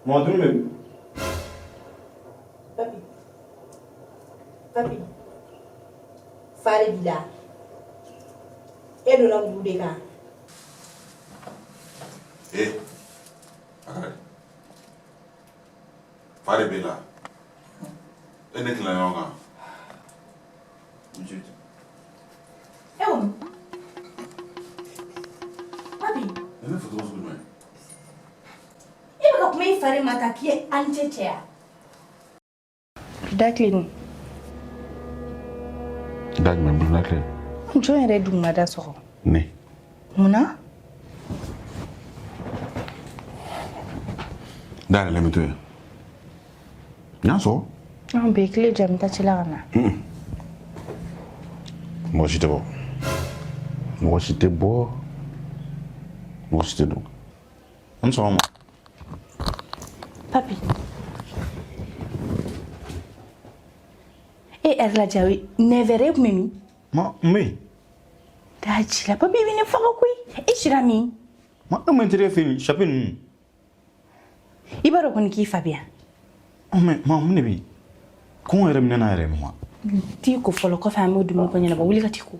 Moi, tout même. Papi. Papi. Fare di là. E non ho più di là. Fare bella. E ne tla yonga. E un. Papi. E ne foto su me. E baka kuma i fare mata ki e ancheche. Daklin. Dag me bulakle. Jo yɛrɛ dugumada sɔgɔ. Ne. Munna? Dale le mito. Nya so? An bɛ tile jam ta ci la ka na. Mɔgɔ si tɛ bɔ. Mɔgɔ si tɛ bɔ. Mɔgɔ si tɛ don. An sɔgɔma. Papi. E ɛri lajɛ ne verre kun bɛ min? Ma, me. Daa ci la papi bɛ ne faga koyi. E sira min? Ma, e m'intérêt fait chapitre. I b'a dɔn kɔni k'i fa bɛ yan. Mais, ma, mun de bɛ yen? Kɔngɔ yɛrɛ minɛ na yɛrɛ ma. T'i ko fɔlɔ kɔfɛ an b'o dumuni ko ɲɛnabɔ wuli ka t'i ko.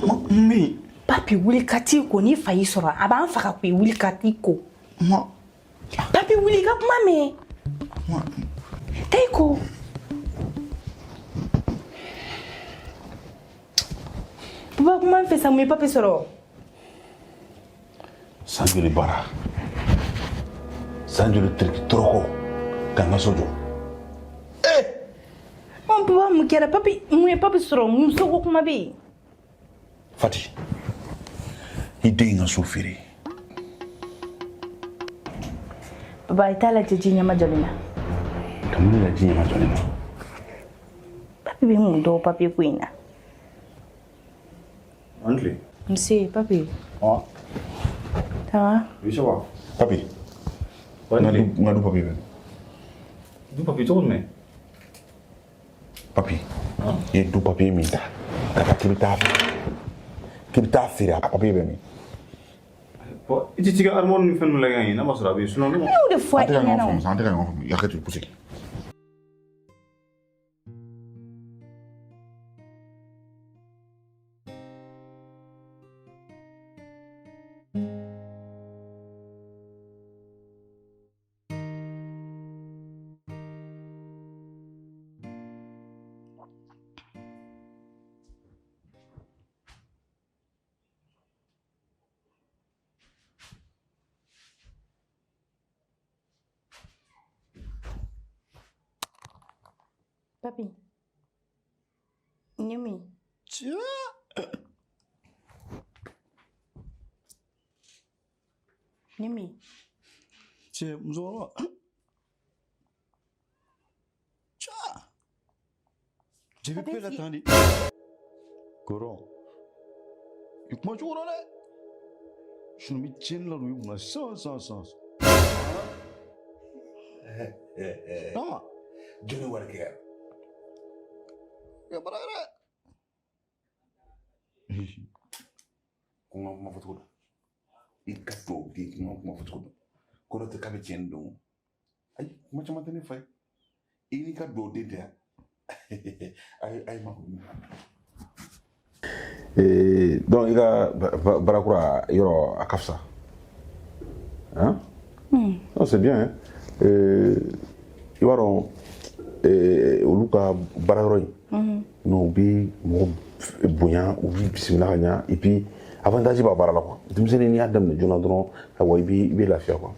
Ma, me. Papi wuli ka t'i ko n'i fa y'i sɔrɔ a b'an faga koyi wuli ka t'i ko. Ma. Papi wuli i ka kuma mɛn. Ma. Taa i ko. Papa kuma fɛ sa mun ye papi sɔrɔ? Sanjoli bara. Sanjoli triki troko. Kanga sojo. Mon papa mun kɛra papi mun ye papi sɔrɔ muso ko kuma bɛ yen. Fati. I den ka so feere. Papa i t'a lajɛ ji ɲɛma jɔlen na. Ka mun ne lajɛ ɲɛma jɔlen na? Papi bɛ mun dɔn papi ko in na? Antle. Nse papi. Ah. Ça va? Oui, ça va. Papi. Nga du papi bɛ. Du papi cogo jumɛn? Papi. I ye du papi min ta. Ka taa k'i bɛ taa feere a papi bɛ min. Bon, i tɛ t'i ka armoire ni fɛn ninnu lajɛ yen n'a ma sɔrɔ a bɛ yen sinon ne ma. N'o de fɔ An tɛ i ka ɲɔgɔn ɲɛna o. faamu sa, an tɛ ka ɲɔgɔn faamu. I hakili to pousse. Papi. Nyami. Nyami. Cɛ musokɔrɔba. Je vais payer la tandi. Kɔrɔ. I kuma cogo dɔ dɛ. Sunu bɛ tiɲɛni la don i kunna san. Nama. Jɔnni wari kɛ. Ya bara yɛrɛ. Ko n ka kuma fɔ cogo dɔn. I ka dugawu di n ka kuma fɔ cogo dɔn. Ko dɔ tɛ k'a bɛ tiɲɛni dɔn. Ayi kuma caman tɛ ne fa ye. I n'i ka dugawu den tɛ yan. Ayi ma ko. Donc i ka barakura yɔrɔ a ka fisa. Hein? Non, c'est bien. Hein? I b'a dɔn olu ka baarayɔrɔ in n'u bɛ mɔgɔ bonya u b'i bisimila ka ɲa et puis avantage b'a baara la quoi. Denmisɛnnin n'i y'a daminɛ joona dɔrɔn awɔ i bɛ lafiya quoi.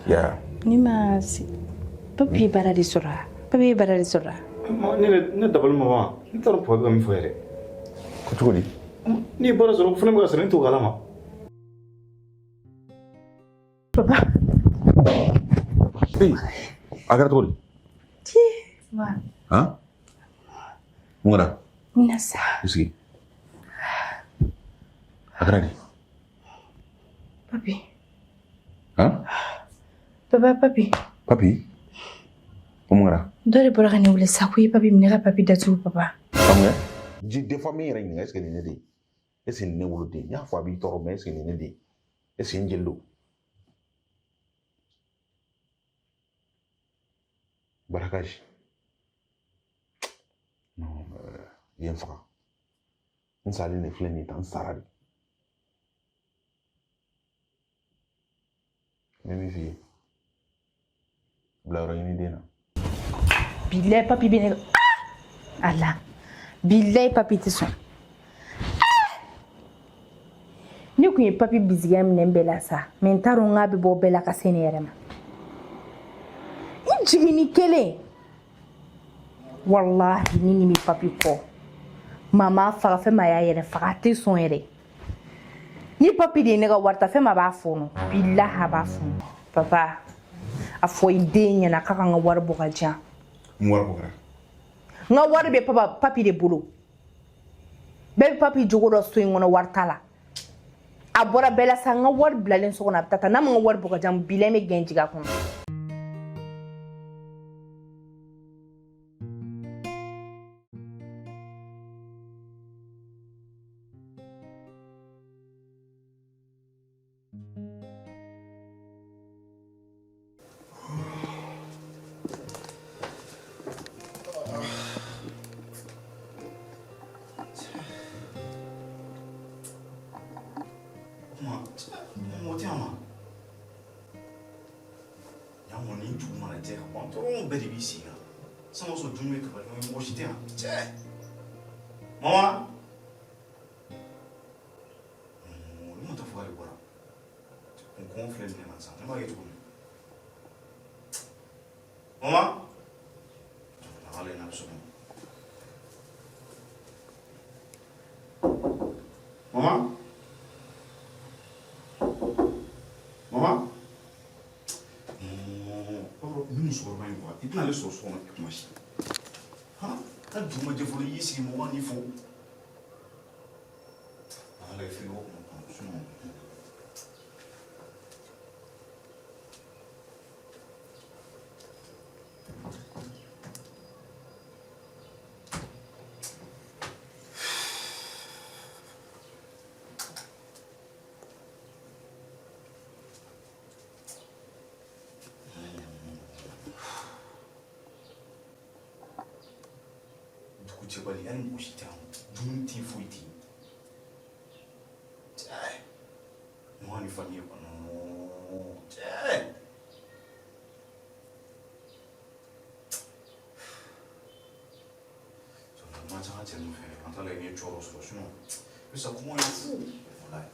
Ya. Ni ma se. Papi ye baara de sɔrɔ a. Papi ye baara de sɔrɔ a. Ne dabali ma ban. Ne t'a dɔn papa bɛ ka min fɔ yɛrɛ. Ko cogo di? N'i ye baara sɔrɔ o fana bɛ ka sɔrɔ ne t'o kalama. Papa. A kɛra cogo di? Wa. Han? Mun kɛra? Mina sa. I sigi. A kɛra di? Papi. Han? Papa papi. Papi? O mun kɛra? Dɔ de bɔra ka ne wele sa ko i papi minɛ ka papi datugu papa. Faamuya? Des fois min yɛrɛ ɲininka est-ce que nin ne den? Est-ce que nin ne woloden? N y'a fɔ a b'i tɔɔrɔ mais est-ce que nin ne den? Est-ce que n jeli don? Barakaji. Non, il y a un frère. On s'allie les flèches dans Saradi. Même fille. Blaura ini dena. Billahi papi bene. Allah. Billahi papi te son. Ni kun ye papi biziga minɛ bɛɛ la sa mais n t'a dɔn n k'a bɛ bɔ bɛɛ la ka se ne yɛrɛ ma n jiginni kelen wallahi ni nin bɛ papi kɔ maa m'a faga fɛn maa y'a yɛrɛ faga a tɛ sɔn yɛrɛ ni papi de ye ne ka wari ta fɛn maa b'a fɔɔnɔ billahi a b'a fɔɔnɔ papa a fɔ i den ɲɛna k'a ka n ka wari bɔ ka diyan N wari bɔra. n ka wari bɛ papi de bolo bɛɛ bɛ papi jogo dɔ so in kɔnɔ wari t'a la a bɔra bɛɛ la sa n ka wari bilalen so kɔnɔ a bɛ taa n'a ma n ka wari bɔ ka diyan bilayi n bɛ gɛn jigin a kɔnɔ Mama. Não estou fora agora. Com conflito na nação. Não vai ir tudo. Mama. Não vale nada sobre. Mama. Mama. Não sou bem igual. E tu não é só uma machine. Ha? Tá de uma devolução e uma nível. Allez, fais-le. Bali yani mushita dunti fuiti no ni fanyie bana so na macha hacha no fe antala ni choro so shino pesa como é fu wallahi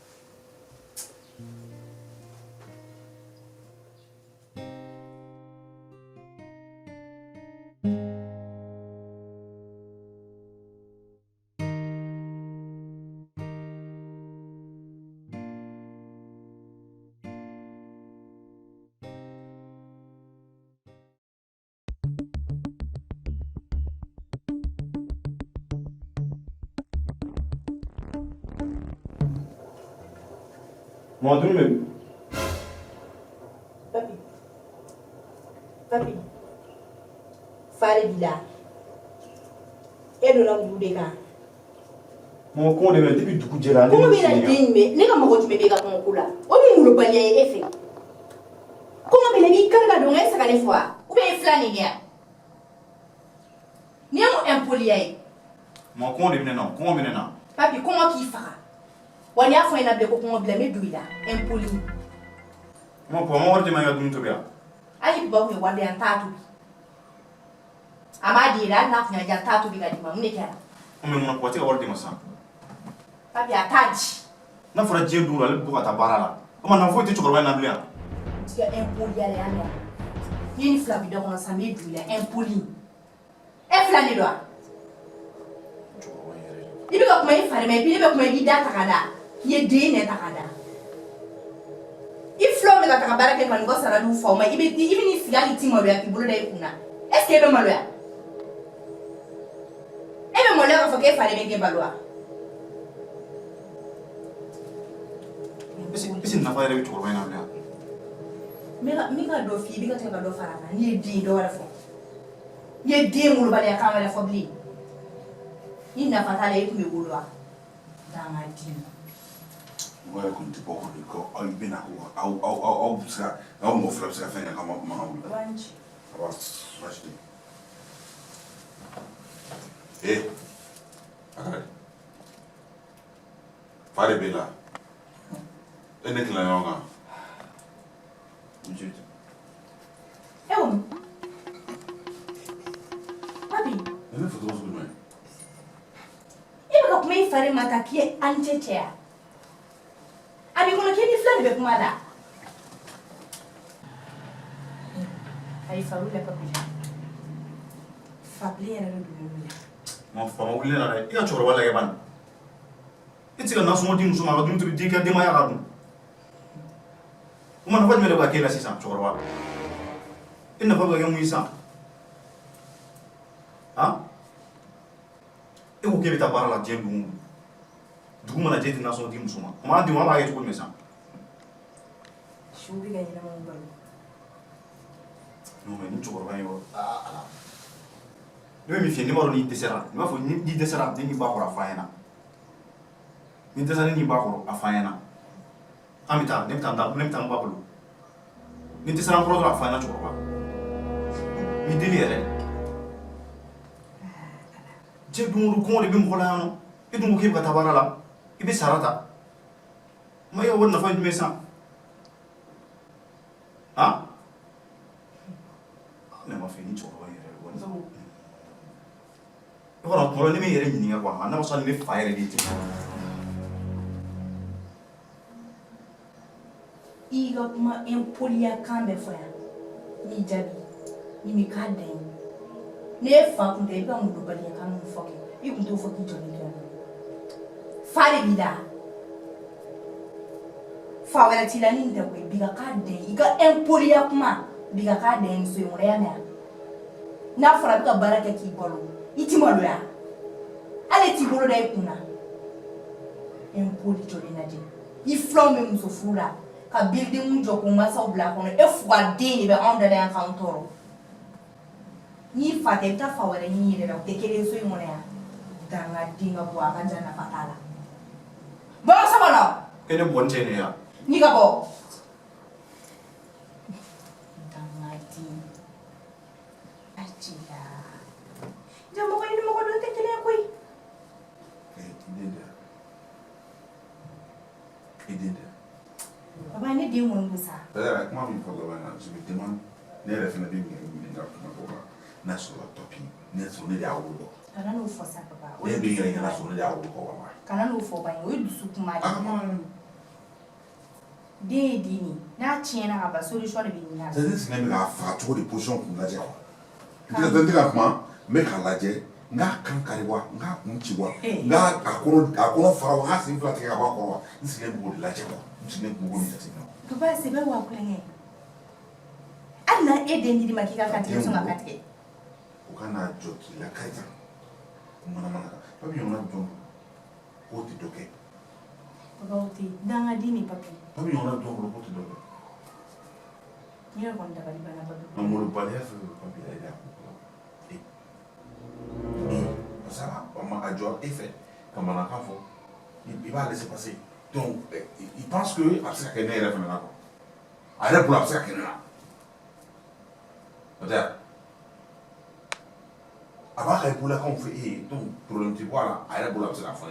Madrum benim. Papi. Papi. Fare bila. E donna ngude kan. Mo ko de me depuis dugu jɛra. Ko bɛ na den me ne ka mɔgɔ jumɛn bɛ ka kɔn ko la. O bɛ mulu baliya ye e fɛ. Ko bɛ na b'i kan ka don e saga ne fɔ wa? Ou bien e fila nin ya? Ni ye mo impoliya ye. Mo ko de bɛ na, ko bɛ na. Papi, kɔngɔ k'i faga. Wa n'i y'a fɔ ɲɛna bilen ko kɔngɔ bila n bɛ don i la impoli. Mo po mo wari de ma ya dun tobi ya. Hali ba kun ye wari yan t'a tobi. A m'a di yɛrɛ hali n'a kun y'a diya n t'a tobi ka d'i ma mun de kɛra? O mɛ mun ko tɛ ka wari de ma sa. Papi, a t'a di. N'a fɔra diɲɛ don ale bɛ bɔ ka taa baara la. O ma na foyi tɛ cɛkɔrɔba in na bilen. Tigɛ impoli yɛrɛ yan nɔ. N'i ye ni fila bi da kɔnɔ sisan n bɛ don i la impoli. E fila de don wa? I bɛ ka kuma i fari ma et puis ne bɛ kuma i b'i da ta ka da. I ye den ne ta ka da. I filaw bɛ ka taga baara kɛ ka nin ka saraliw fa o ma i bɛ n'i sigi hali t'i maloya k'i bolo da i kun na. Est ce que e bɛ maloya? E bɛ maloya k'a fɔ k'e fa de bɛ k'e balo wa? Ese nafa yɛrɛ bɛ cɛkɔrɔba in na bilen. Min ka dɔ f'i ye i bɛ ka tila ka dɔ fara a kan n'i ye den dɔ wɛrɛ fɔ. I ye den wolobaliya kan wɛrɛ fɔ bilen. Ni nafa t'a la e tun bɛ wolo wa? Dangaden. Mɔgɔ yɛrɛ kɔni tɛ bɔ kɔni ko aw bɛ na aw bɛ se ka aw mɔgɔ fila bɛ se ka fɛn kɛ k'aw ma wuli. Wanci. Awa baasi tɛ yen. akare fare bela ene kila yonga mjito Papi, ene foto so me ibe ka kuma ifare mata ki ancheche. Abi kono ke ni flani be kuma da. Ai faru le papi. Fabli era do dunya. Ma fama wuli na dai ina choro wala yaban iti ka nasu modi musuma ka duntu di ka de ma ya ka dun kuma na fadme da ba kela sisa choro wala ina fa ba ga mu isa ha e ko ke bita bara la je du mana je ti nasu modi musuma ma di ma ba ga to ko mesa Shubi ga ina mo balo. no me ni choro ba yo Dove mi fieni moro ni desera, ma fu ni desera ni ba ko afayana. Ni desera ni ba ko afayana. Amita, nem tam ba bulu. Ni desera ko afayana chorwa. Mi deliere. Je dum ru ko le bim xola no. E dum ko ba tabara la. E be sarata. Ma yo wonna fa mesa. Ha? Ne ma fieni chorwa yere. Wonna sa Ora ko ni me yere ni ngwa ma na mo sa ni fa yere di ti. Iga kuma empolia kambe fa ya. Ni jabi. Ni mi ka den. Ne fa kun de ba mu do bali kan mu foke. I kun do foke joni kan. Fare bida. Fa wala tilani nda ko biga ka den. Iga empolia kuma biga ka den so yore ya na. Na fara biga baraka ki bolo. Iti maloya. Ale ti bolo da ikuna. Empoli joli na je. I flow me musofura. Ka building mu joko masa obla kono e fuwa deni be on the encounter. Ni fate ta fa wala ni ile te kele so yone ya. Danga dinga bwa ka jana fatala. Bo sa bolo. Ene bonte ne ya. Ni ga bo. Danga di. Achila. Jamu ko ini mo ko don te kele ko yi. Idinde. Baba ne de mo ngusa. Dada kuma mi foto bana je me demande ne refina de mi na ko na so la topi ne so ne ya wudo. Kana no fo sa papa. Ne bi ga na so ne ya wudo ko wa. Kana no fo ba yi dusu kuma Ah ma. de dini na tiena ga ba solution bi ni na. C'est ce que la fa to de position pour la dire. Tu te comment me kala je nga kan kariwa nga kunchiwa nga akono farawa ha sin flat ka ba ko nsine bu la je ko nsine bu ni tati no. Papa se be wa kulenge. Ana ede ndi makika kati so ngakati. Ukana joki la kaita. Kumana mana. Papi yona don ko ti doke. Papa uti danga dini papi. Papi yona don ko ti doke. Ni ko nda bali bana papi. Amuru bali ha papi la ya. Ça va, adjoint est fait. Comme on a fait, il va laisser passer. Donc, il pense que après ça, il est revenu là. Alors, pour après ça, il est là. C'est-à-dire, avant qu'il y ait qu'on fait, donc, problème, tu vois là, alors, pour après ça, la fin.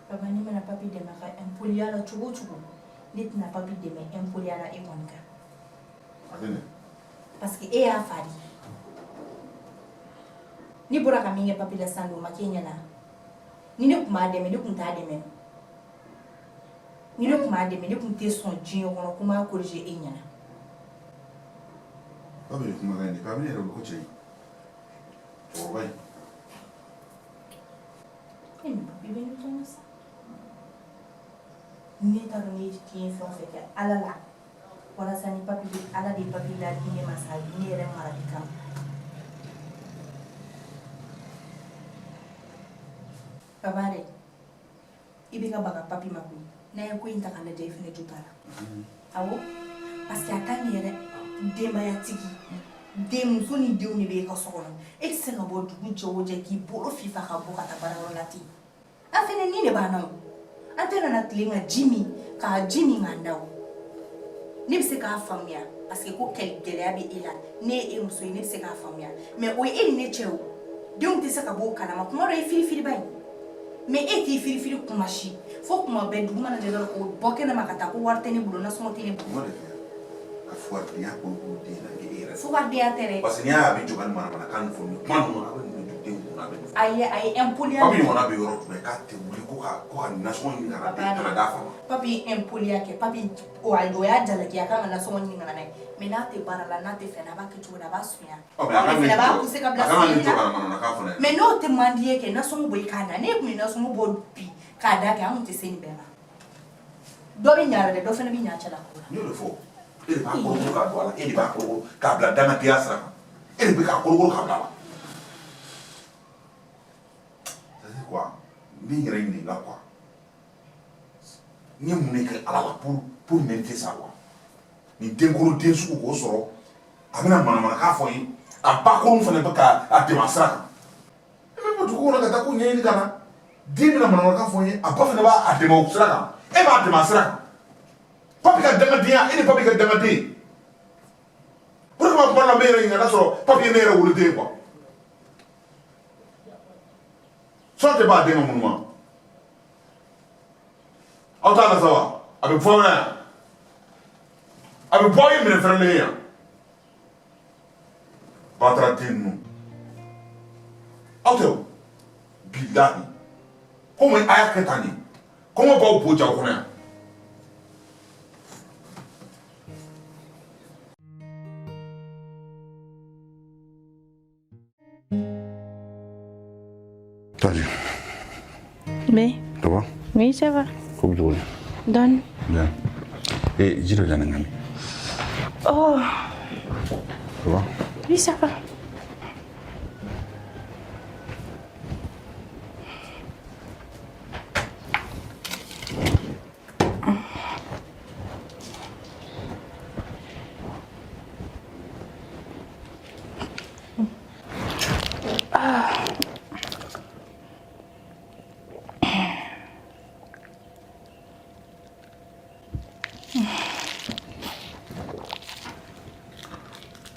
Papa ni mana papi de maka empoliala chugo chugo. Lit na papi de me empoliala e wanka. Attendez. Parce que e a fari. Ni bora kaminge papi la sando makenya na. Ni ne kuma de me ni kunta de me. Ni ne kuma de me ni kunte son jinyo kono kuma corriger e nyana. Papi, comment on dit? Papi, il est au coach. Tu vois bien. E mi papi bene tono sa. Ni ta ni ti fon fe ke alala. Wala sani papi ala de papi la ni masal ni re mara dikam. Babare. Ibe ka baga papi makui. Na ya ko inta kana je fene jutala. Awo parce que atani yere demba ya tigi. Dem soni diu ni be ka sokolo. E se ka bo dugu jowo je ki bolo fifa ka bo ka tabara lati. Afene ni ne bana. Antena na tlinga Jimmy ka Jimmy ngandao. Ni bise ka famia. parce que ko gɛlɛya bɛ e la ne ye e muso ye ne bɛ se k'a faamuya mais o ye e ni ne cɛ o denw tɛ se ka bɔ o kalama kuma dɔ ye firifiriba ye mais e t'i firifiri kuma si fo kuma bɛɛ dugu mana jɛ dɔrɔn o bɔ kɛnɛma ka taa ko wari tɛ ne bolo nasɔngɔ tɛ ne bolo ka fɔ waridenya ko den na e yɛrɛ fo waridenya tɛ dɛ parce que n'i y'a bɛ jɔ ni manamanakan nin fɔ nin kuma ninnu a bɛ nin den kunna a bɛ nin fɔ a ye impoliya papi ɲɔgɔnna bɛ yɔrɔ jumɛn k'a tɛ wuli ko ka nasɔngɔ ɲini ka na d'a fa ma papi ye impoliya kɛ papi o y'a jalaki a kan ka nasɔngɔ ɲini ka na n'a ye mais n'a tɛ baara la n'a tɛ fɛn na a b'a kɛ cogo di a b'a sunya fɛnɛ b'a poussé ka bila sen na mais n'o tɛ man di ye kɛ nasɔngɔ bɔ i k'a na ne tun ye nasɔngɔ bɔ bi k'a da kɛ an tun tɛ se nin bɛɛ ma dɔ bɛ ɲa dɛ dɔ fɛnɛ bɛ ɲa cɛla ko la n y'o de fɔ e de b'a kolokolo k'a don a la e de b'a kolokolo k'a bila dangadenya sira kan e de bɛ k'a kolokolo k'a bila a la c'est quoi n bɛ n yɛrɛ ɲininka quoi n ye mun de kɛ ala la pour mériter ça quoi nin denkolo den sugu k'o sɔrɔ a bɛna manamanakan fɔ n ye a ba kolon fana bɛ k'a dɛmɛ a sira kan e bɛ bɔ dugu kɔnɔ ka taa ko ɲɛɲini ka na den bɛna manamanakan fɔ n ye a ba fana b'a dɛmɛ o sira kan e b'a dɛmɛ a sira kan papi ka dangadenya e ni papi ka dangaden pour que ma kuma la n bɛ yɛrɛ ɲininka n'a sɔrɔ papi ye ne yɛrɛ woloden ye quoi sɔn tɛ b'a den ka munnu ma aw t'a la sa wa a bɛ fɔ aw ɲɛna yan a bɛ bɔ aw ye minɛ fɛrɛlen yan batara den ninnu aw tɛ o bilahi komi a y'a kɛ tan de kɔngɔ b'aw bo jago kɔnɔ yan Salut. Mais, Ça va? oui, ça va. Comment tu vas? Donne. Bien. Et dis-le à Nangami. Oh, Ça va? oui, ça va.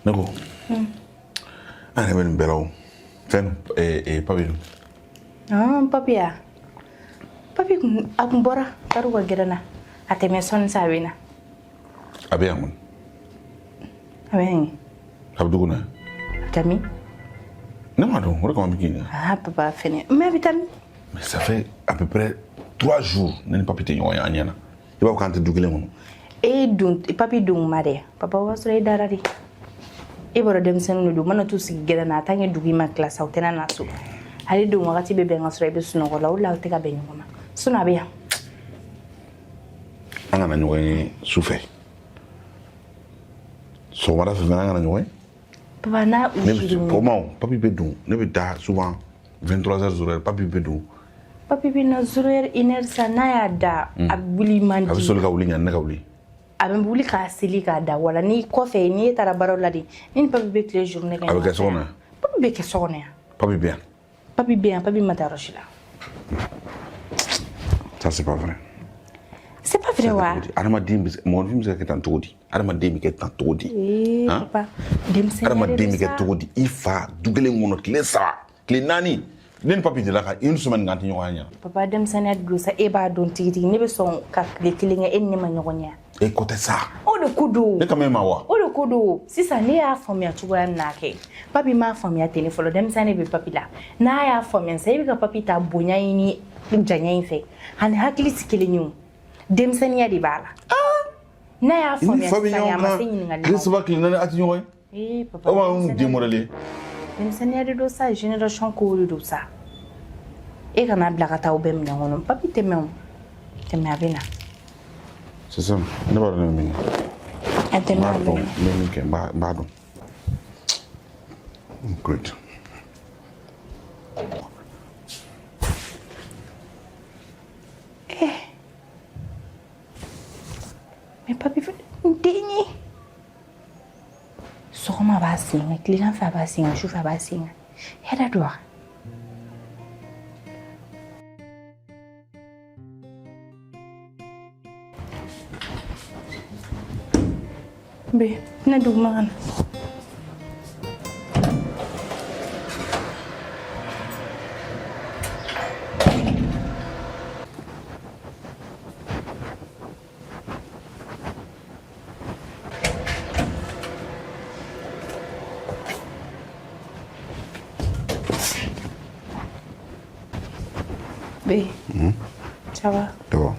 Ne ko an yɛrɛ bɛ nin bɛɛ la o fɛn papi dun Papi ya. Papi a kun bɔra taar'u ka gɛrɛn na a tɛmɛ sɔnni sa a bɛ na. a bɛ yan kɔni A bɛ yan. a bɛ dugu na Tami. ne m'a dɔn o de kama n bɛ k'i ɲininka Ah, papa fɛnɛ. Mais a bɛ Tami. mais ça fait à peu près 3 jours ne ni papi tɛ ɲɔgɔn ye an ɲɛna i b'a fɔ k'an tɛ du kelen kɔnɔ E dun papi dun ma dɛ. Papa o b'a sɔrɔ e dara de. E bɔra denmisɛnninw de don u mana t'u sigi gɛrɛn na a tant que dugu ma tila sa u tɛna na so. Ale don wagati bɛ bɛn ka sɔrɔ i bɛ sunɔgɔ la o de la aw tɛ ka bɛn ɲɔgɔn ma. Sinon a bɛ yan. an kana ɲɔgɔn ye su fɛ sɔgɔmada fɛ fana an kana ɲɔgɔn ye Papa n'a u ne bɛ siri o ma papi bɛ don ne bɛ da souvent 23h heures papi bɛ don papi bɛ na 0h 1h sa n'a y'a da a wuli man a bɛ di. soli ka wuli ɲani ne ka wuli A bɛ wuli k'a seli k'a da wala ni kɔfɛ ni e taara baaraw la de ni papi bɛ tile journée kɛ. a bɛ kɛ so kɔnɔ yan Papi bɛ kɛ so kɔnɔ yan. papi bɛ yan Papi bɛ yan papi ma taa yɔrɔ si la. ça c'est pas vrai C'est pas vrai wa? adamaden bɛ mɔgɔnifin bɛ se ka kɛ tan cogo di adamaden bɛ kɛ tan cogo di Papa denmisɛnninya adamaden de bɛ don kɛ sa. cogo di i fa du kelen kɔnɔ tile 3 tile 4 ne ni papi delila ka une semaine kan tɛ ɲɔgɔn ye ɲɛna Papa denmisɛnninya de don sa e b'a dɔn tigitigi ne bɛ sɔn ka tile kelen kɛ e ni ne ma ɲɔgɔn ɲɛ. e ko tɛ sa O de ko don. ne kan bɛ ma wa O de ko don sisan ne y'a faamuya cogoya min na kɛ papi m'a faamuya ten ne fɔlɔ denmisɛnnin bɛ papi la n'a y'a faamuya sisan e bɛ ka papi ta bonya in ni janya in fɛ ani hakili tɛ kelen ye o denmisɛnninya de b'a la n'a y'a i ni faamuya fa bɛ sisan a ɲɔgɔn ma se kan ɲininkali tile ma 3 tile 4 a tɛ ɲɔgɔn ye papa o ma mun den mɔdɛli denmisɛnninya de don sa génération kow de don sa e kana bila ka taa o bɛɛ minɛ kɔnɔ papi tɛmɛ o tɛmɛ a bɛ na c'est ça ne b'a dɔn ne bɛ min kɛ a tɛmɛ n a b'a bɛ dɔn na n bɛ min kɛ n b'a dɔn good mais papi fɛnɛ n den ye sɔgɔma a b'a sen ŋa tilegan fɛ a b'a sen ŋa sufɛ a b'a sen ŋa hɛrɛ don wa Be, na dugma kan. Be. Ça va? D'accord.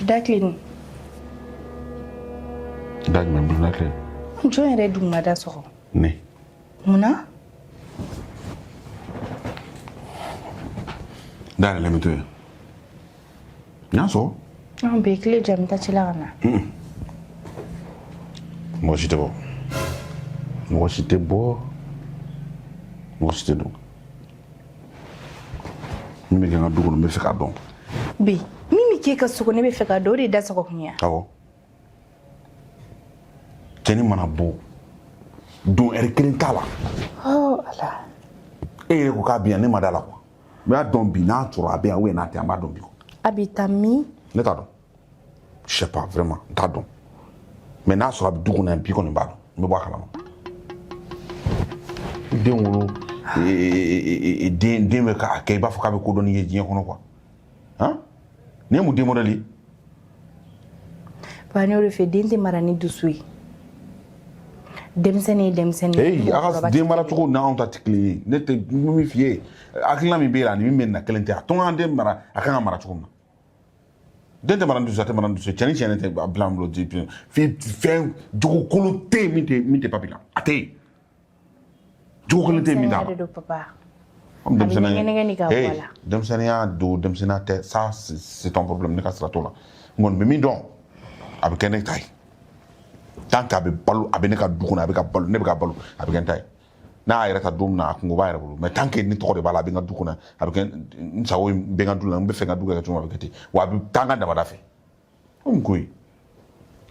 Daklin. Dagme bunakle. Jo yɛrɛ dugumada sɔgɔ. Ne. Munna? Dale le mito. Nyaso. An bɛ tile jam ta ci la ka na. Mɔgɔ si tɛ bɔ. Mɔgɔ si tɛ bɔ. Mɔgɔ si tɛ don. Min bɛ kɛ n ka du kɔnɔ n bɛ fɛ k'a dɔn. Be, min bɛ k'e ka sogo ne bɛ fɛ ka dɔn o de da sɔgɔ kun ya. Awɔ. Cɛni mana bɔ don ɛri kelen t'a la. Oh ala. E yɛrɛ ko k'a bi yan ne ma da la quoi. N b'a dɔn bi n'a sɔrɔ a bɛ yan n'a tɛ an b'a dɔn bi. A bɛ taa min? Ne t'a dɔn. Je sais pas vraiment n t'a dɔn. Mais n'a sɔrɔ a bɛ du kɔnɔ yan bi kɔni n b'a dɔn n bɛ bɔ a kalama. Den wolo den bɛ k'a kɛ i b'a fɔ k'a bɛ ko dɔn n'i ye diɲɛ kɔnɔ quoi. Han? Nin ye mun den modèle ye? Ba ne y'o de fɛ den tɛ mara ni dusu ye. Denmisɛnnin ye denmisɛnnin. Ee a ka den mara cogo n'anw ta tɛ kelen ye. Ne tɛ min f'i ye hakilina min b'e la ani min bɛ nin na kelen tɛ a tɔn den mara a kan ka mara cogo min na. Den tɛ mara ni dusu a tɛ mara ni dusu cɛ ni cɛ tɛ bila an bolo fɛn jogo kolon tɛ yen min tɛ papi la a tɛ yen. Jogo kelen tɛ yen min t'a la. Papa. Denmisɛnninya don denmisɛnninya tɛ ça c'est ton problème ne ka sira t'o la n kɔni bɛ min dɔn a bɛ kɛ ne ta ye tant que a bɛ balo a bɛ ne ka du kɔnɔ a bɛ ka balo ne bɛ ka balo a bɛ kɛ n ta ye n'a yɛrɛ ta don min na a kungo b'a yɛrɛ bolo mais tant que ne tɔgɔ de b'a la a bɛ n ka du kɔnɔ a bɛ kɛ n sago bɛ n ka du la n bɛ fɛ n ka du kɛ cogo min a bɛ kɛ ten wa a bɛ taa n ka dabada fɛ o mun ko ye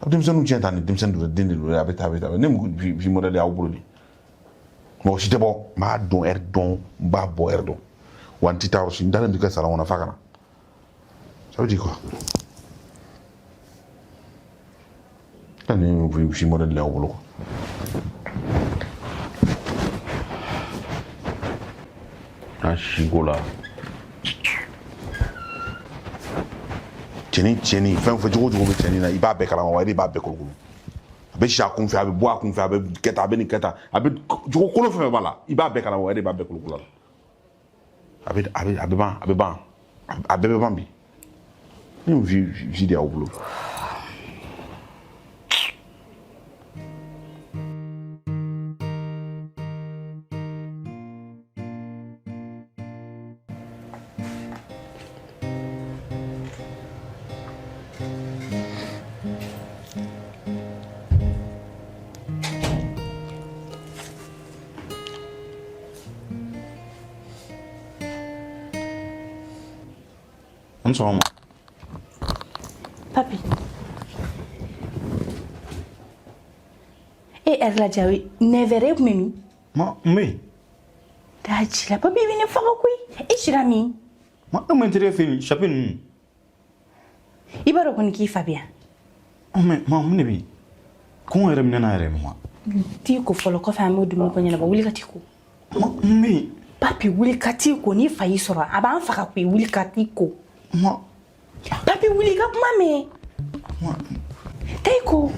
a bɛ denmisɛnninw tiɲɛ ta ni denmisɛnnin dɔ den de don a bɛ taa ne mun vie modèle y'aw bolo de mɔgɔ si tɛ bɔ n b'a dɔn ɛri dɔn n b'a bɔ ɛri dɔn wa n tɛ taa yɔrɔ si n dalen bɛ kɛ salon kɔnɔ f'a ka na ça veut dire quoi ni vie modèle y'aw bolo quoi a siko la cɛni fɛn o fɛn cogo o cogo bɛ cɛni na i b'a bɛɛ kalama wa i de b'a bɛɛ kolokolo a bɛ si a kun fɛ a bɛ bɔ a kun fɛ a bɛ kɛ tan a bɛ nin kɛ tan a bɛ jogo kolon fɛn fɛn b'a la i b'a bɛɛ kalama wa i de b'a bɛɛ kolokolo la a bɛ ban a bɛɛ bɛ ban bi ni vie de y'aw bolo. Sɔgɔma. Papi. E ɛri lajɛ o ye 9h tun bɛ min? Ma n bɛ yen. Daa ci la papi i bɛ ne faga koyi e sira min? Ma e mun tɛ fɛ chapeau ninnu. I b'a dɔn kɔni k'i fa bɛ yan. Mais ma mun de bɛ yen kɔngɔ yɛrɛ minɛ na yɛrɛ ma. T'i ko fɔlɔ kɔfɛ an b'o dumuni ko ɲɛnabɔ wuli ka t'i ko. Ma n bɛ yen. Papi wuli ka t'i ko n'i fa y'i sɔrɔ a b'an faga koyi wuli ka t'i ko. Ma. Papi wuli ka kuma mɛn. Taa i ko.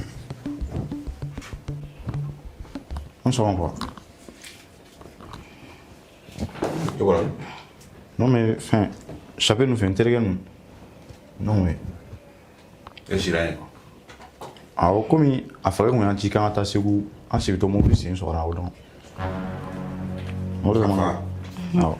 An sɔgɔma papa. E bɔra min? Non mais fɛn chapeau ninnu fɛ n terikɛ ninnu non mais. E sira yen. Awɔ komi a fakɛ kun y'an ci k'an ka taa Segu an segintɔ mobili sen sɔgɔra o dɔn. O de kama. Awɔ.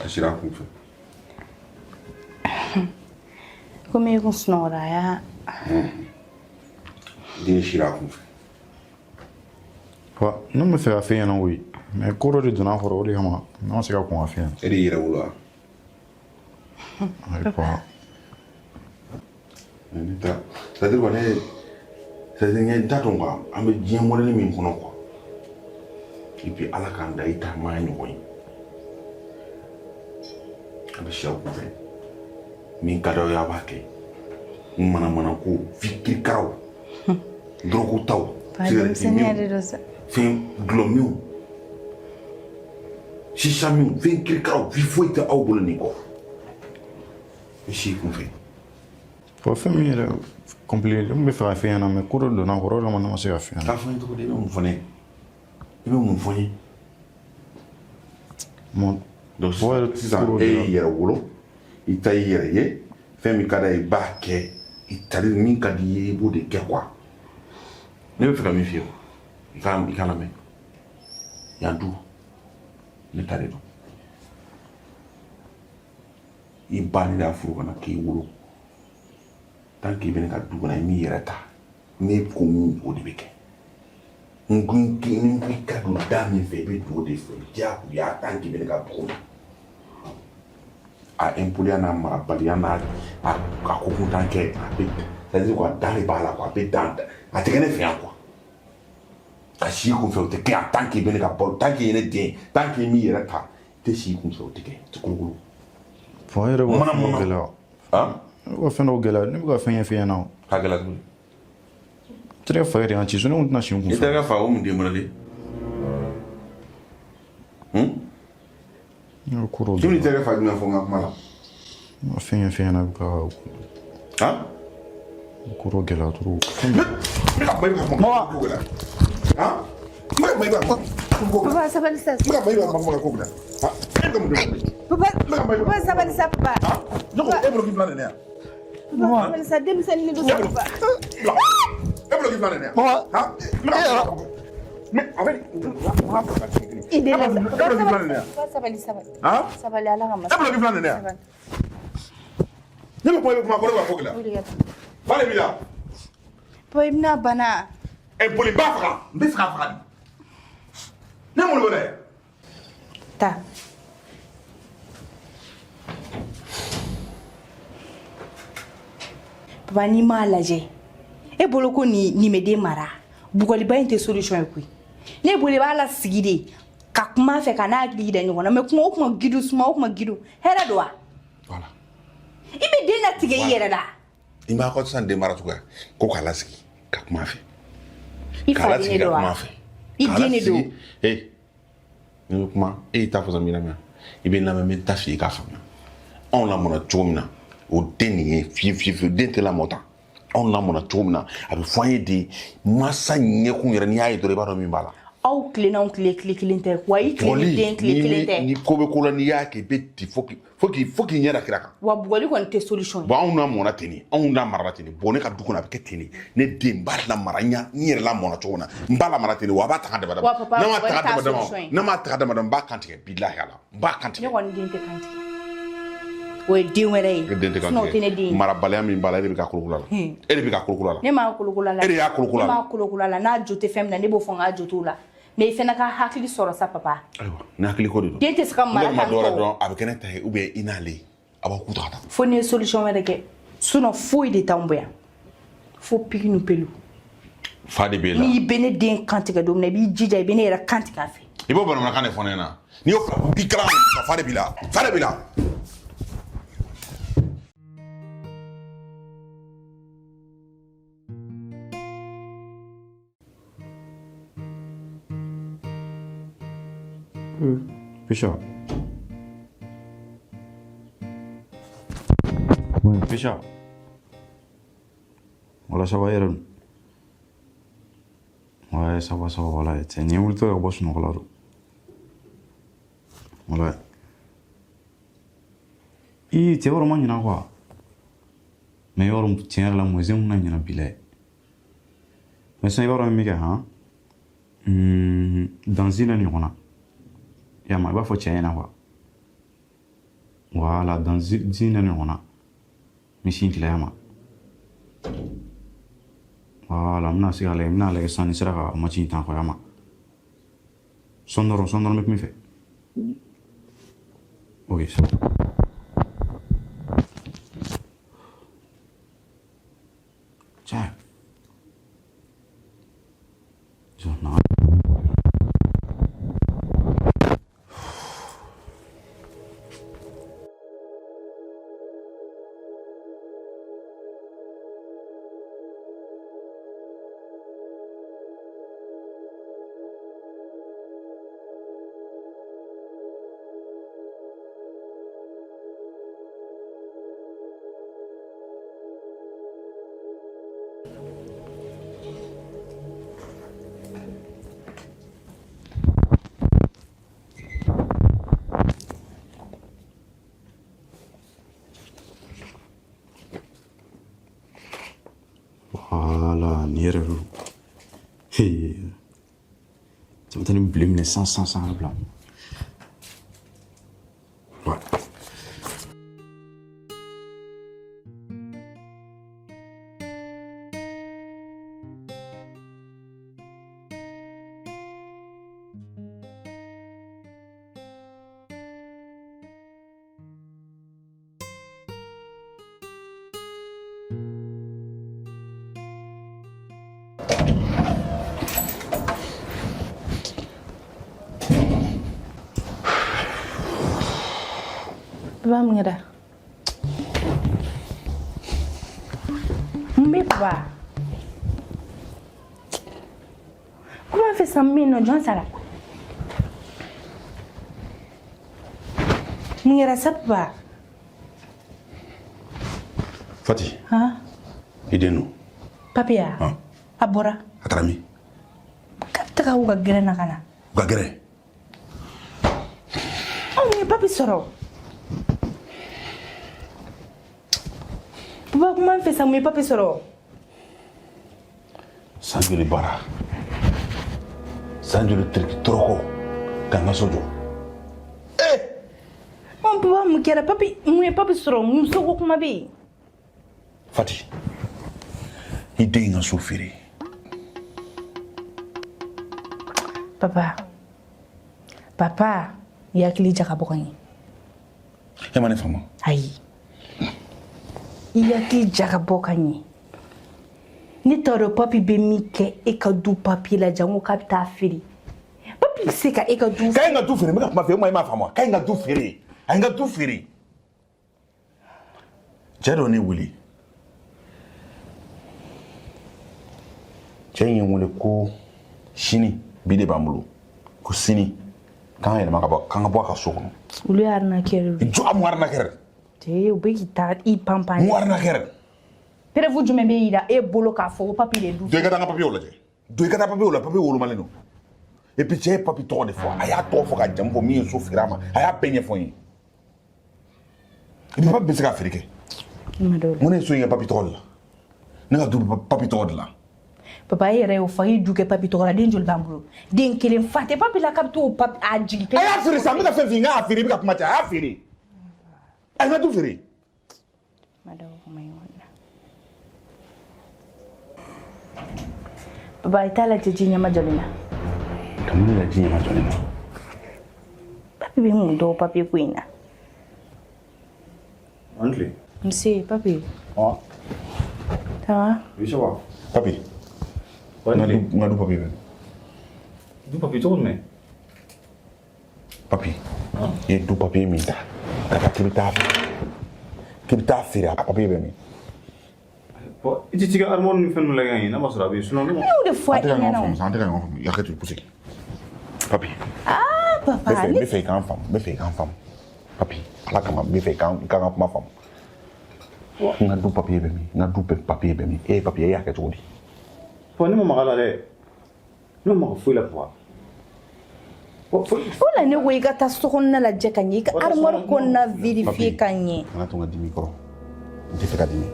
A sira kun fɛ. Komi e kun sunɔgɔra a y'a. Den sira kun fɛ. Wa ne bɛ fɛ ka fɛn ɲɛna koyi mais ko dɔ de donna a kɔrɔ o de kama ne ma se ka kɔn ka fɛn ɲɛna. E de yɛrɛ wolo wa? Ayi papa. Ne ta c'est-à-dire quoi ne n t'a dɔn quoi an bɛ diɲɛ modèle min kɔnɔ quoi et puis ala k'an da i ta maa ɲɔgɔn ye bɛ siyaw ko fɛ min ka d'aw ye a b'a kɛ mana ko fikiri karaw drogue taw fɛn gulɔminw sisaminw fɛn kirikaraw fi foyi tɛ aw bolo nin kɔ bɛ si kun fɛ Fɔ fɛn min yɛrɛ compliqué n bɛ fɛ ka fɛn ɲɛna mais ko dɔ donna kɔrɔ dɔ ma ne ma se ka fɛn ɲɛna. k'a fɔ n ye cogo di i bɛ mun fɔ ne ye i bɛ mun fɔ n ye donc sisan e y'i yɛrɛ wolo i ta y'i yɛrɛ ye fɛn min ka d'a ye i b'a kɛ i tali min ka di i ye i b'o de kɛ quoi ne bɛ fɛ ka min f'i ye i ka lamɛn yan du ne ta de don i ba ne de y'a furu kana k'i wolo tant que i bɛ ne ka du kɔnɔ i m'i yɛrɛ ta ne ko min o de bɛ kɛ n ko i ka don da min fɛ i bɛ don o de fɛ diyagoya tant que i bɛ ne ka du kɔnɔ a impoliya n'a marabaliya n'a a ko kuntan kɛ a bɛ c'est-à-dire quoi da de b'a la quoi a bɛ dan a tɛ kɛ ne fɛ yan quoi ka si kun fɛ o tɛ kɛ yan tant que i bɛ ne ka balo tant que i ye ne den tant que i m'i yɛrɛ ta i tɛ si kun fɛ o tɛ kɛ o tɛ kolokolo. Fɔ yɛrɛ b'a fɛn dɔw gɛlɛya. Ne b'a fɛn dɔw gɛlɛya ne bɛ ka fɛn ɲɛf'i ɲɛna o. K'a gɛlɛya tuguni. Terikɛ fa yɛrɛ y'an ci so ne kun tɛna si n kun fɛ. I terikɛ fa o mun den mɔnɛlen. Ne bɛ ko dɔw K'i bɛ terikɛ fa jumɛn fɔ n ka kuma la. Ne ma fɛn ɲɛf'i ɲɛna bɛ ka ko dɔw gɛlɛya trop. Ne ka Mayiga kuma ko gɛlɛya. Ne ka Mayiga kuma ko gɛlɛya. Papa sabali sa. Ne ka Mayiga kuma ko gɛlɛya. E ka mun de wele. Papa sabali sa papa. Ne ko e bolo k'i bila nin yan. Papa sabali sa denmisɛnnin de don papa. E bolo k'i bila nin yan. Mais avec Ide la. Papa Sabali. Sabali ala ka ma. E bolo k'i bila nin yan. Ne ko e kuma ko ne b'a fɔ gɛlɛya. Bale bi la. Papa ibna bana. E boli ba faga n bɛ fɛ k'a faga de. Ne mun wele. Ta. Papa ni m'a lajɛ e bolo ko nin bɛ den mara bugɔliba in tɛ solution ye koyi ne bolo i b'a la sigi de ka kuma fɛ ka n'a hakili yira ɲɔgɔn na mais kuma o kuma gidu suma o kuma gidu hɛrɛ don wa Voilà. i bɛ den latigɛ i yɛrɛ la I m'a fɔ sisan den mara cogoya ko k'a lasigi ka kuma a fɛ. i fa den de don wa i den de don ne bɛ kuma e y'i ta fɔ min na mɛ i bɛ n lamɛn n bɛ ta f'i ye k'a faamuya anw lamɔna cogo min na o den nin ye fiyewu den tɛ lamɔ tan anw lamɔna cogo min na a bɛ fɔ an ye de mansa ɲɛkun yɛrɛ n'i y'a ye dɔrɔn i b'a dɔn min b'a la. aw tilenanw tile kelen tɛ wa i tile ni den tile kelen tɛ ni ko bɛ ko la n'i y'a kɛ i bɛ di fo k'i ɲɛ da kira kan. wa bugɔli kɔni tɛ solution ye. bon anw n'a mɔna ten de anw n'a marala ten de bon ne ka du kɔnɔ a bɛ kɛ ten de ne den n b'a lamara n yɛrɛ lamɔna cogo min na n b'a lamara ten de wa a b'a ta ka dama dama. wa papa bugɔli t'a solution ye. n'a m'a ta ka dama dama n b'a kantigɛ bilahi ala n b'a kantigɛ. ne kɔni den tɛ kantigɛ o ye den wɛrɛ ye sinon o tɛ ne den ye. marabaliya min b'a la e de bɛ ka kolokolo a la e de bɛ ka kolokolo a la. ne m'a kolokolo a la e de y'a kolokolo a la. ne m'a kolokolo a la n'a jo tɛ fɛn min na ne b'o fɔ n k'a jo t'o la mais i fana ka hakili sɔrɔ sa papa. ayiwa ni hakili ko de don. den tɛ se ka mara tan tɔ. dɔrɔn a bɛ kɛ ne ta ye ou bien i n'ale a b'aw ku ta ka taa. fo ni ye solution wɛrɛ kɛ sinon foyi de t'anw bɔ yan fo pigi ni pelu. fa de b'e la. n'i bɛ ne den kantigɛ don min na i b'i jija i bɛ ne yɛrɛ kantigɛ a fɛ. i b'o bamanankan de fɔ ne ɲɛna n'i y'o bi kalan fa de b'i la fa de b'i la. Pisha. Pisha. Wala saba yɛrɛ don. Wala saba wala ye cɛ nin ye wulitɔ ka bɔ sunɔgɔ la don. Wala. Cɛ yɔrɔ ma ɲina quoi. Mais yɔrɔ tiɲɛ yɛrɛ la mɔzɛn mun na ɲina bi la. Mais sisan yɔrɔ min bɛ kɛ han. Danzi la ɲɔgɔn na. Yama i b'a fɔ cɛ ɲɛna quoi. Voilà danzi la ɲɔgɔn na. Misi tila yama. Voilà n bɛna se k'a lajɛ n bɛna lajɛ sisan ni sera ka match in tan quoi yama. Sɔn dɔrɔn bɛ kuma i fɛ. Ok c'est bon. Tiens. Non. Voilà, nierelu. Hey. Ça va tenir blême les 100 blanc. Ouais. Papa mengada. Mbe papa. Comment fait ça mino John Sara? Mengada sa papa. Fati. Ha? Idenu. Papia. Ha? Abora. Atarami. Kapta uga grena kana. Gagere. Oh, mi papi soro. Papa, comment fait ça, mes papi soro? Sanjuli bara. Sanjuli trik troko. Kanga sojo. Mon papa, me kera papi, mes papi soro, muso ko kuma be. Fati. Ide nga sufiri. Papa, yakili jaka bokani. Emane fama. Ayi. Yakili jaka bokani. Ni toro papi be mi ke e ka du papi la jango kapita firi. Papi se ka e ka du. Kay nga du firi, me ka ma fe ma fama. Kay nga du firi. Ay nga du firi. Jado ni wuli. Cɛ in wele ko sini bi de b'an bolo ko sini k'an yɛlɛma ka bɔ a ka so kɔnɔ. Olu ye arnaqueur. Jɔ a mu arnaqueur. Te u bɛ k'i ta i panpan. Mu arnaqueur. Preuve jumɛn bɛ yira e bolo k'a fɔ ko papi de du. Do i ka taa n ka papiyew lajɛ. Do i ka taa papiyew la papiye wolomalen don. Et puis cɛ ye papi tɔgɔ de fɔ a y'a tɔgɔ fɔ ka jamu fɔ min ye so feere a ma a y'a bɛɛ ɲɛfɔ n ye. Et puis papi bɛ se ka feere kɛ. Mun ne ye so in kɛ papi tɔgɔ de la ne ka du papi tɔgɔ de la. Papa yɛrɛ y'o fɔ i du kɛ papi tɔgɔ la den joli b'an bolo den kelen fa tɛ papi la k'a bɛ t'o papi a jigi kelen. A y'a feere sa n bɛ ka fɛn f'i ye n k'a feere i bɛ ka kuma cɛ a y'a feere a ye n ka du feere. Papa i t'a lajɛ ji ɲɛma jɔlen na. Ka mun de la ji ɲɛma jɔlen na. Papi bɛ mun dɔn papi ko in na. Antle. Nse papi. Ah. Ça va? Oui, ça va. Papi. Nga du papi bɛ. Du papi cogo jumɛn? Papi. I ye du papiye min ta ka taa k'i bɛ taa feere a papiye bɛ min. I ti ka armoire ni fɛn ninnu lajɛ n'a ma sɔrɔ a bɛ yen sinon ne ma. Ne y'o de fɔ An tɛ ka i ɲɛna o. ɲɔgɔn faamu sa an tɛ ka ɲɔgɔn faamu yakɛ to i pusi. Papi. Ah papa. N bɛ fɛ i k'an faamu papi ala kama n bɛ fɛ i k'an ka kuma faamu. N ka du papiye bɛ min n ka du papiye bɛ min e ye papiye e y'a kɛ cogo di. Ne ma maga la dɛ ne ma maga foyi la papa. O la ne ko i ka taa so kɔnɔna lajɛ ka ɲɛ i ka armoire kɔnɔna vérifier ka ɲɛ. Kana to n ka dimi kɔrɔ n tɛ fɛ ka dimi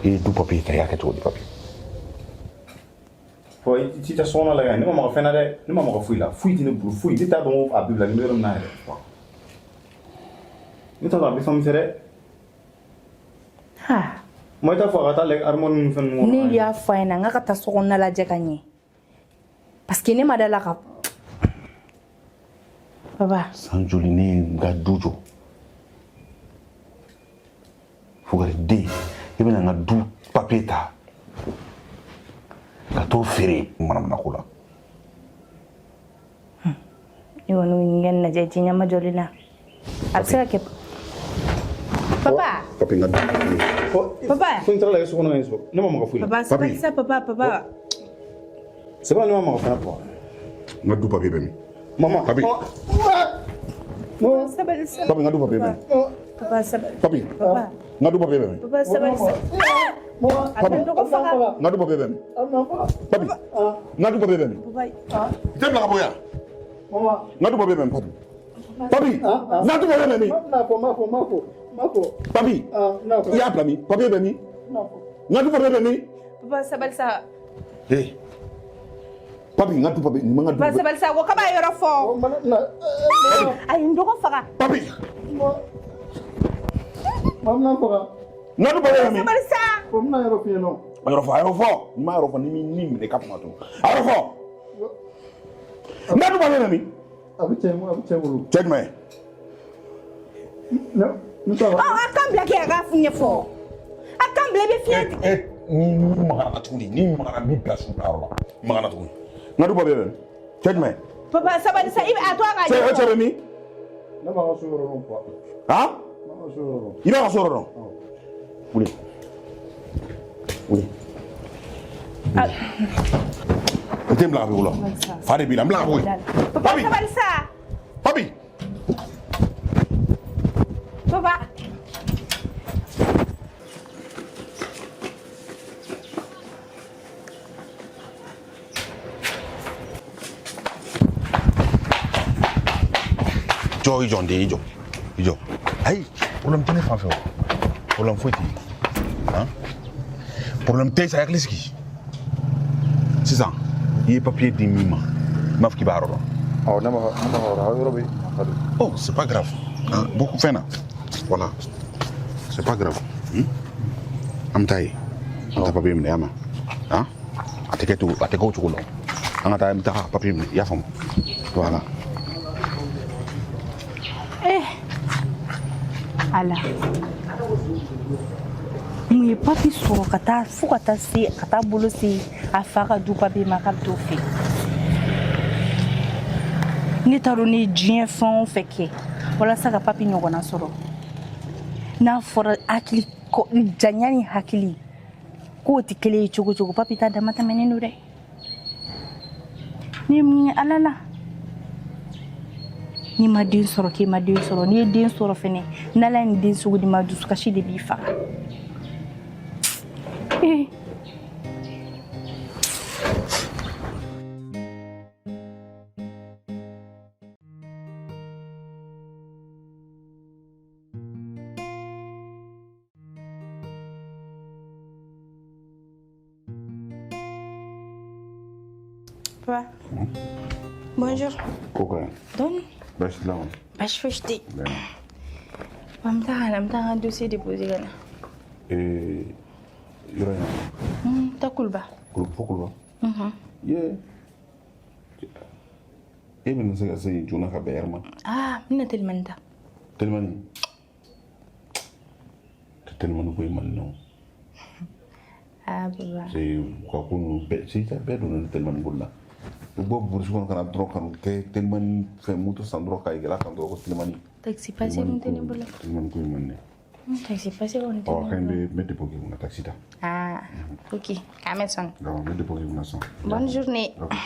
i ye du papiye ta i y'a kɛ cogo di papi. I ti taa so kɔnɔ lajɛ ne ma maga fɛn na dɛ ne ma maga foyi la foyi tɛ ne bolo foyi ne t'a dɔn a bɛ bila ni bɛ yɔrɔ min na yɛrɛ ne t'a dɔn a bɛ fɛn min fɛ dɛ. Ha. Moi t'a fɔ a ka taa lajɛ armoire ni fɛn ninnu. Ne y'a fɔ a ɲɛna n ka taa so kɔnɔna lajɛ ka ɲɛ parce que ne ma da la ka. Papa. San joli ne ye n ka du jɔ Fugari i bɛna n ka du papiye ta ka t'o feere manamana ko la. I kɔni ɲɛ lajɛ ji ɲɛma jɔlen na a bɛ se ka kɛ. Papa. Papi n ka du papiye. Papa. Fo n taara lajɛ so kɔnɔ yen so ne ma maga foyi la. Papa sabali sa papa. C'est pas ne ma maga fɛn papa. N ka du papiye bɛ min. Maman. Papi. Sabali sa. Papi n ka du papiye bɛ min. Papa sabali. Papi. Papa. ngadu papi bem papa sabali sa ata ndo ko faga ngadu papi bem papi ngadu papi bem papa te bla boya ngadu papi bem papi ngadu papi bem Mako. papi ya bla mi papi bem ngadu papi bem papa sabali sa eh papi ngadu papi ni ngadu papa sabali sa ko kaba yoro fo ay ndo ko faga papi Mamna faga. ngadu papi bem sabali sa Mamna yaro piano. ayoro fo ni ma ayoro fo ni mi de kap mato ayoro fo ngadu papi bem Abichemu. check me No. Nutawa. oh akambla ke aga funye fo akambla be fiati ni magana tuguni ni magana mi place parlo magana tuguni ngadu papi bem check me papa sabali sa ibe atwa ga c'est c'est mi Na ma soro non quoi. hein Ma soro. il va soro non oui Ete mbla wala. Fare bila mbla boy. papa sabali sa Papi. papa Jo ijo ndi ijo. Ijo. Ay, problem tene fa fa. Problem foti. Hein? Problem tey sa yakliski. C'est ça. Il est papier di mima. Maf ki baro. Oh, nama yaro be. Oh, c'est pas grave. Hein? Beaucoup fait na. Voilà. C'est pas grave. Am tay. Anta papier mne ama. Hein? Ateke chukulo. Anga tay mta papier mne ya fam. Voilà. ala mu ye papi sɔrɔ ka taa fo ka taa se ka taa bolo se a fa ka du papi ma k'a bɛ t'o fɛ ne t'a dɔn ne ye diɲɛ fɛn o fɛn kɛ walasa ka papi ɲɔgɔnna sɔrɔ n'a fɔra hakili janya ni hakili k'o tɛ kelen ye cogo cogo papi ta dama tɛmɛnen don dɛ ne ye mun ye ala la n'i ma den sɔrɔ k'i ma den sɔrɔ n'i ye den sɔrɔ fɛnɛ n'ala ye nin den sugu di ma dusukasi de b'i faga Papa. Bonjour. Pourquoi? Donne. Bâche là. Bâche fâche. I'm tahan dossier déposé là. Et il y a Ta kulba. Pourquoi? Yeah. Et bien c'est Juna Kaberma. Ah, mina tellement da. Tellement non. Ah, baba. C'est quoi qu'on c'est ça perdre tellement bolla. Bo bursu kon kana dro kan ke tellement fait muto sandro kay gela kan dro ko tellement Taxi passé mon tene bola. tellement ko manne. Taxi passé mon tene. Oh kende mette poki una taxi ta. Ah, ok. Cameson. Non, mette poki una son. Bonne journée. Okay.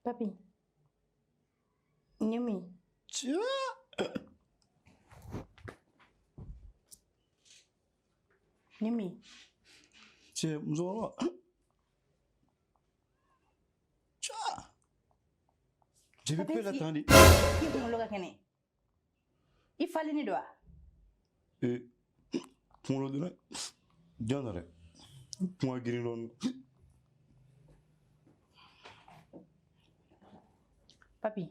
Papi. Nyami. Nyami. Che, mzoro. Cha. Je vais pas l'attendre. I kunkolo ka kɛnɛ I faleni don wa kunkolo donna jan dɛ kuma girin dɔɔni papi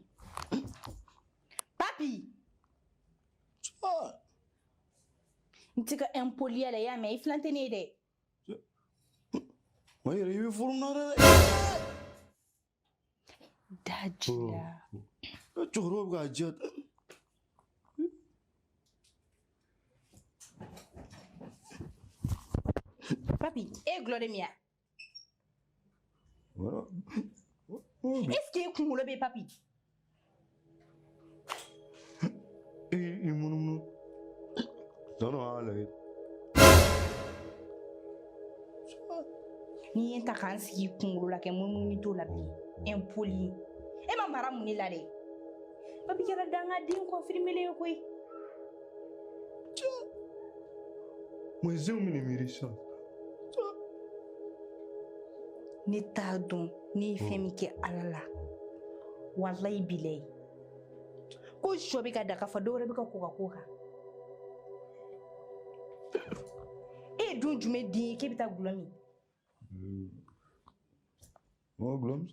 n tɛ ka impoliya la i y'a mɛn I filan tɛ ne ye dɛ wa yɛrɛ I bɛ furu na dɛ daji la cɛkɔrɔba bɛ k'a diya papi e ye gulɔ de min wa est-ce que e kunkolo bɛ papi I munumunu tɔnɔ y'a lajɛ n'i ye n ta k'an sigi I kunkolo la kɛ munumunu t'o la bilen impoli e ma mara mun ne la dɛ papi kɛra dangaden confirmé ye koyi Mas eu me lembrei só. ne t'a dɔn ne ye fɛn min kɛ Ala la walayi bilayi ko sɔ bɛ ka da k'a fɔ dɔwɛrɛ bɛ ka ko ka ko kan e ye dun jumɛn den ye k'e bɛ taa gulɔ min Oh, Gloms.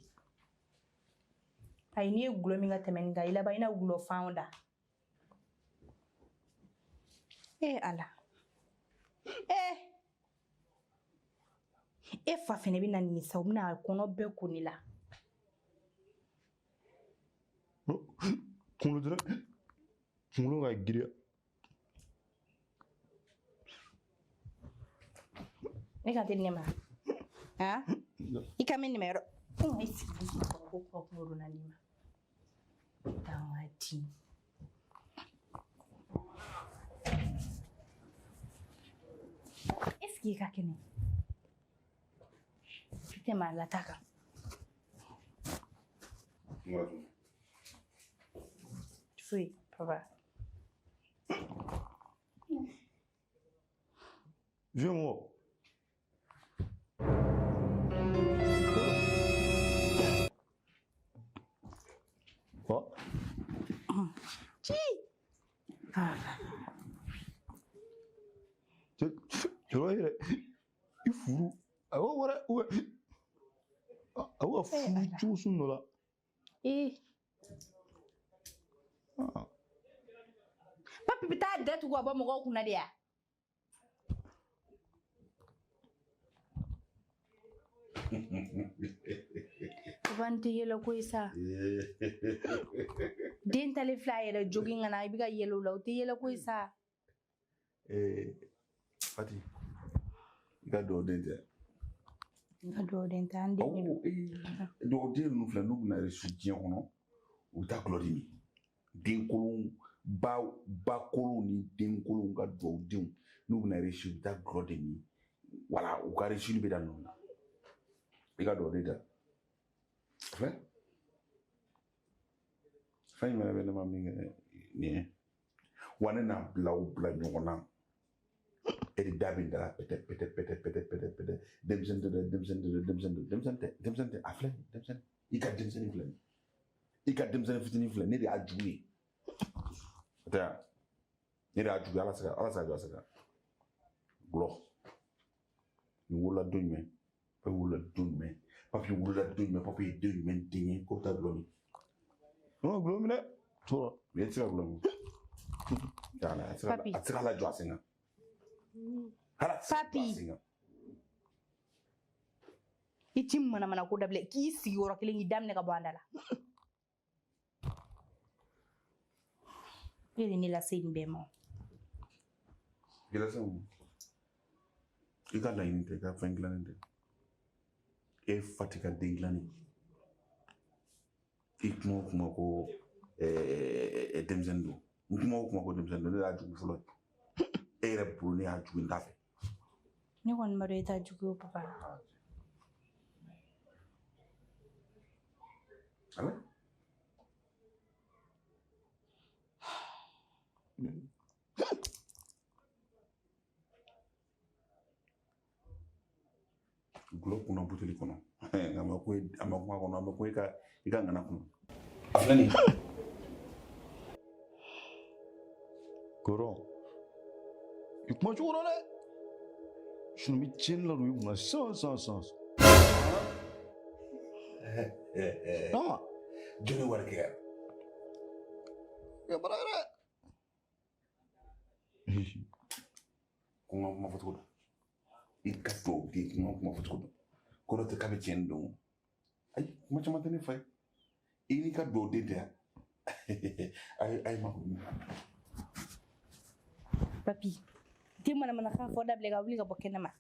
ayi n'i ye gulɔ min ka tɛmɛ nin kan I laban I na gulɔ fanw da Ala e fa fɛnɛ bɛ na nin sa u bɛna a kɔnɔ bɛɛ ko ne la Kunkolo donna kunkolo ka giriya ne kan tɛ ni ne ma I ka min nimɛ yɔrɔ I sigi ko kunkolo na ni ma dangadi est-ce que I ka kɛnɛ I tɛ maa lata kan foyi papa viens moi quoi tu vois il furu awo wɛrɛ awo ka furu cogo sun dɔ la papi bɛ taa datugu ka bɔ mɔgɔw kunna de ya papa n tɛ yɛlɛ koyi sa den talen filɛ a yɛrɛ jogin ka na I bɛ ka yɛlɛ o la o tɛ yɛlɛ koyi sa Fati I ka dɔw den tɛ n ka dɔw den tɛ an den dɔw den ninnu filɛ n'u bɛna reçu diɲɛ kɔnɔ u bɛ taa gulɔ de min denkolon ba kolonw ni denkolonw ka duwawu denw n'u bɛna reçu u bɛ taa gulɔ de min wala u ka reçu bɛ da ninnu na I ka dɔw den tɛ fɛn jumɛn bɛ ne ma min kɛ nin ye wa ne n'a bila ɲɔgɔn na e de da bɛ da la pɛtɛ denmisɛnnin tɛ a filɛ denmisɛnnin I ka denmisɛnnin filɛ I ka denmisɛnnin fitinin filɛ ne de y'a jugu ye o tɛ yan ne de y'a jugu ye ala se ka jɔ a se ka gulɔ nin wolola don jumɛn papi wolola don jumɛn papi wolola don jumɛn papi ye den jumɛn den ye ko bɛ taa gulɔ min gulɔ minɛ tora mais e tɛ se ka gulɔ min a tɛ se ka lajɔ a sen kan papi I ti manamana ko dabila k'i sigi yɔrɔ kelen k'i daminɛ ka bɔ an da la e de ne lase nin bɛɛ ma I lase mun I ka laɲini tɛ I ka fɛn dilannen tɛ e Fati ka den dilannen I kuma o kuma ko denmisɛnnin don n kuma o kuma ko denmisɛnnin don ne y'a jugu fɔlɔ e yɛrɛ bolo ne y'a jugu n t'a fɛ ne kɔni ma dɔn I t'a jugu ye papa gulɔ kunna buteli kɔnɔ a ma kuma kɔnɔ a ma ko I ka ngana kɔnɔ filɛ Goro, i kuma cogo dɔn dɛ. Sunu bɛ tiɲɛni la don i kunna sisan. jɔnni wari kɛ Ya bara dɛ. ko n ka kuma fɔ cogo dɔn i ka dugawu di n ka kuma fɔ cogo dɔn kɔrɔ tɛ k'a bɛ tiɲɛni dɔn ayi kuma caman tɛ ne fa ye i n'i ka dugawu den tɛ yan ayi ma Papi, den mana k'a fɔ dabila ka wuli ka bɔ kɛnɛma.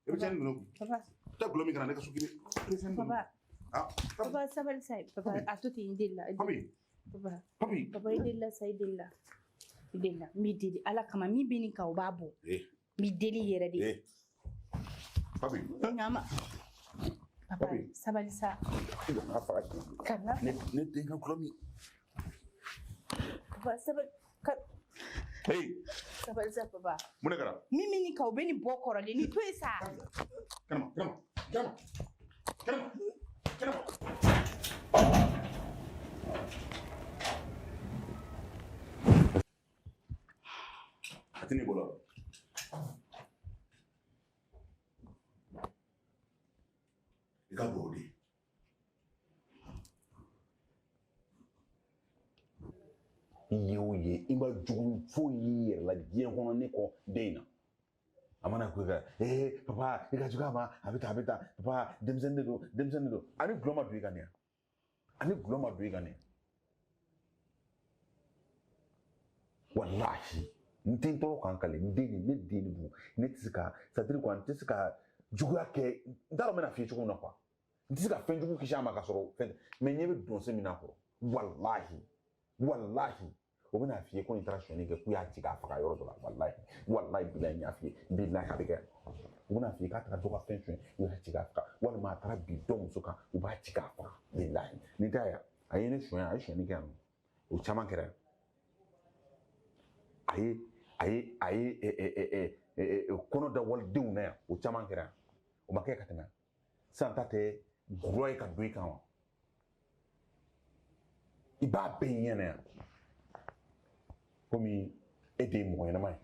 I bɛ tiɲɛni minɛ Papa, tɛ gulɔ min kana ne ka so k'i bɛ papa sabali sa ye. Papa, a to ten i deli la. Papa, i deli la sa, i deli la. N b'i deli Ala kama min bɛ nin kan o b'a bɔ. N b'i deli yɛrɛ de. Papi. Ɲama. Papa, sabali sa. Kana. Ne den ka gulɔ min. Papa, sabali. Sabali sa, papa. Mun de kɛra? Min bɛ nin kan o bɛ nin bɔ kɔrɔlen nin to yen sa. Kɛnɛma. A tɛ ne bolo. I ka dugawu di. I ye o ye i ma jugu foyi y'i yɛrɛ la diɲɛ kɔnɔ ne kɔ den in na. A mana ko ka papa i ka jugu a ma a bɛ taa papa denmisɛnnin de don ani gulɔ ma don i ka nin yan walahi n den tɔgɔ kan kale ne den bu ne tɛ se ka sadiri quoi n tɛ se ka juguya kɛ n t'a dɔn n bɛna f'i ye cogo min na quoi n tɛ se ka fɛn jugu kisi a ma ka sɔrɔ fɛn mais ɲɛ bɛ donse min na kɔrɔ walahi o bɛna f'i ye ko nin taara sonyani kɛ k'u y'a ci k'a faga yɔrɔ dɔ la walahi bilahi n y'a f'i ye bilahi a bɛ kɛ u bɛna f'i ye k'a taara dɔ ka fɛn suɲɛ u y'a ci k'a faga walima a taara bin dɔ muso kan u b'a ci k'a faga bilahi nin t'a ye a ye ne suɲɛ a ye suɲɛni kɛ yan nɔ o caman kɛra a ye kɔnɔ da walidenw na yan o caman kɛra o ma kɛ ka tɛmɛ sisan ta tɛ gulɔ ye ka don i kan wa i b'a bɛɛ ɲɛna yan komi e de ye mɔgɔ ɲɛnama ye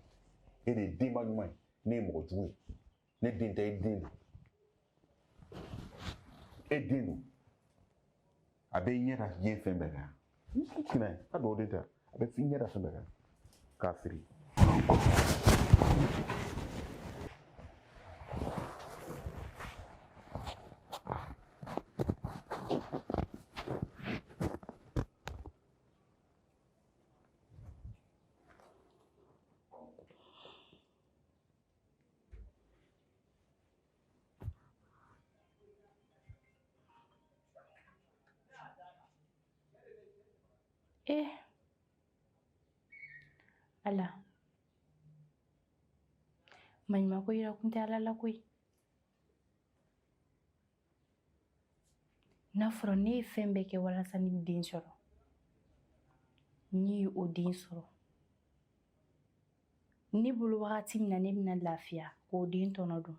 e de ye denba ɲuman ye ne ye mɔgɔ jugu ye ne den tɛ e den don e den don a bɛ ɲɛ da diɲɛ fɛn bɛɛ kan sinɛ a dɔw den tɛ a bɛ f'i ɲɛ da fɛn bɛɛ kan k'a siri Ala maɲumanko yira kun tɛ Ala la koyi n'a fɔra ne ye fɛn bɛɛ kɛ walasa ni den sɔrɔ n ye o den sɔrɔ ne bolo wagati min na ne bɛna lafiya k'o den tɔnɔ dun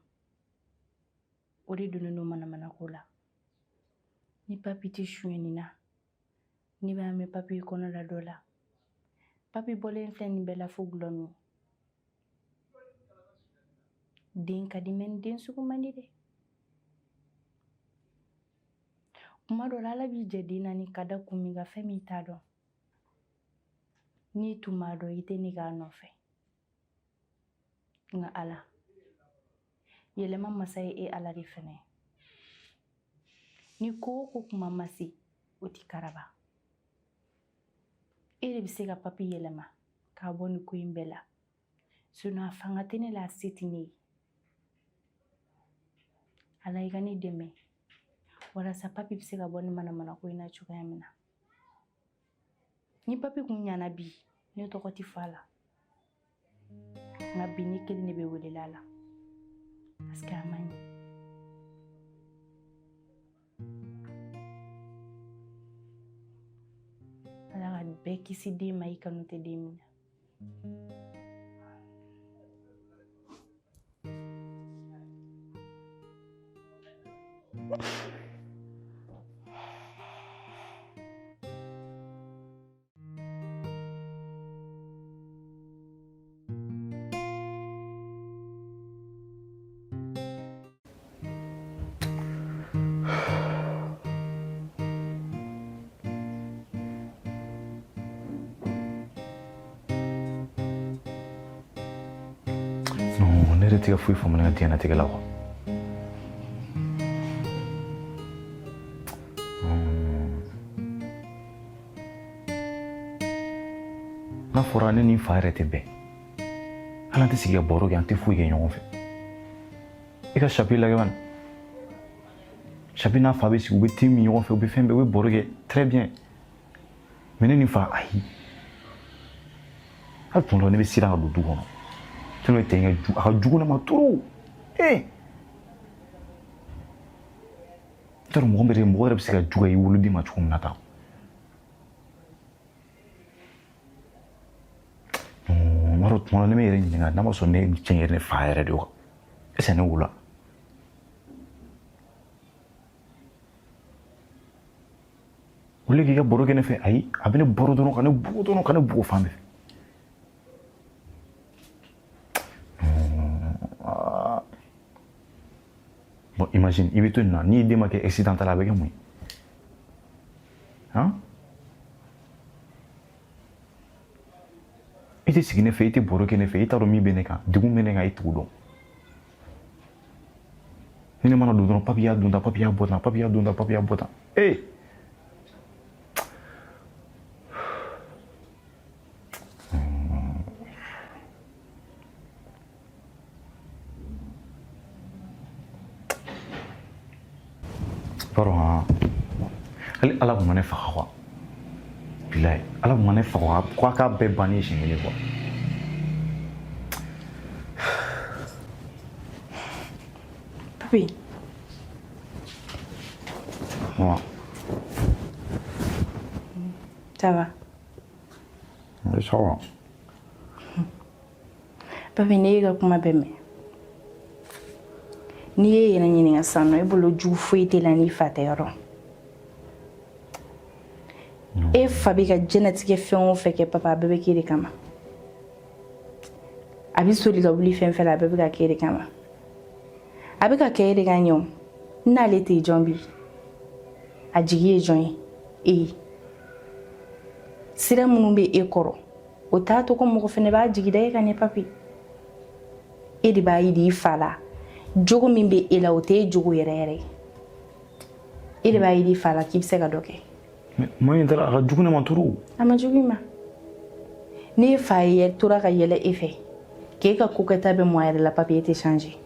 o de donnen don manamanako la ni papi tɛ suɲɛni na ne b'a mɛn papi kɔnɔ la dɔ la papi bɔlen filɛ nin bɛɛ la fo gulɔ min den ka di mɛ den sugu man di dɛ kuma dɔ la Ala b'i jɛ den na ni ka da kun min ka fɛn min t'a dɔn n'i tun b'a dɔn i tɛ ne k'a nɔfɛ nka Ala yɛlɛma masa ye Ala de fɛnɛ ni ko o ko kuma ma se o tɛ karaba e de bɛ se ka papi yɛlɛma k'a bɔ nin ko in bɛɛ la sinon a fanga tɛ ne la a se tɛ ne ye Ala i ka ne dɛmɛ walasa papi bɛ se ka bɔ ni manamanako in na cogoya min na ni papi kun ɲana bi ne tɔgɔ tɛ fɔ a la nka bi ne kelen de bɛ welela a la parce que a man ɲi Ala ka bɛɛ kisi den ma I kanu tɛ den min na. Non, ne yɛrɛ tɛ ka foyi faamu ne ka diɲɛlatigɛ la quoi. N'a fɔra ne ni n fa yɛrɛ tɛ bɛn hali an tɛ sigi ka baro kɛ an tɛ foyi kɛ ɲɔgɔn fɛ. I ka Chapi lajɛ bani. Chapi n'a fa bɛ sigi u bɛ thé min ɲɔgɔn fɛ u bɛ fɛn bɛɛ u bɛ baro kɛ très bien. Mais ne ni n fa ayi. Hali tuma dɔ ne bɛ siran ka don du kɔnɔ. Tellement tɛ a ka jugu ne ma trop. N t'a dɔn mɔgɔ yɛrɛ bɛ se ka juguya i woloden ma cogo min na tan. N b'a dɔn tuma dɔ ne bɛ yɛrɛ ɲininka n'a ma sɔn ne cɛ yɛrɛ ne fa yɛrɛ de wa est ce que ne wolola. Au lieu k'i ka baro kɛ ne fɛ ayi a bɛ ne baro dɔrɔn ka ne bugo fan bɛɛ fɛ. Bon, imagine, il veut te dire, ni idée que accidental avec moi. Hein? Il te signe fait, il te boro ne fait, il t'a remis beneka, du coup beneka il tout don. Il ne m'a donné papier botan. Eh! Pardon, allez, à la vous m'en est fait quoi? Bilaye, à la vous m'en est fait quoi qu'à bébani chez nous quoi? Papi. Moi. Ça va? Oui, ça va. Papi, ne ga kuma bɛ mɛn. N'i ye yɛrɛ ɲininka sisan nɔ, I bolo jugu foyi tɛ la n'i fa tɛ yɔrɔ. E fa bɛ ka diɲɛlatigɛ fɛn o fɛn kɛ papa a bɛɛ bɛ kɛ de kama. A bɛ soli ka wuli fɛn fɛn la a bɛɛ bɛ ka kɛ de kama. A bɛ ka kɛ de ka ɲɛ o. N'ale tɛ jɔn bi. A jigi ye jɔn ye? E ye. Sira minnu bɛ e kɔrɔ o t'a to ko mɔgɔ fɛnɛ b'a jigi da e kan ne papi. E de b'a yiri I fa la. Jogo min bɛ e la o tɛ e jogo yɛrɛ yɛrɛ ye. E de b'a yiri I fa la k'i bɛ se ka dɔ kɛ. Mais moi il a ka jugu ne ma trop. A ma jugu I ma. Ne fa ye tora ka yɛlɛ e fɛ k'e ka ko kɛta bɛ mɔn a yɛrɛ la papi e tɛ changer.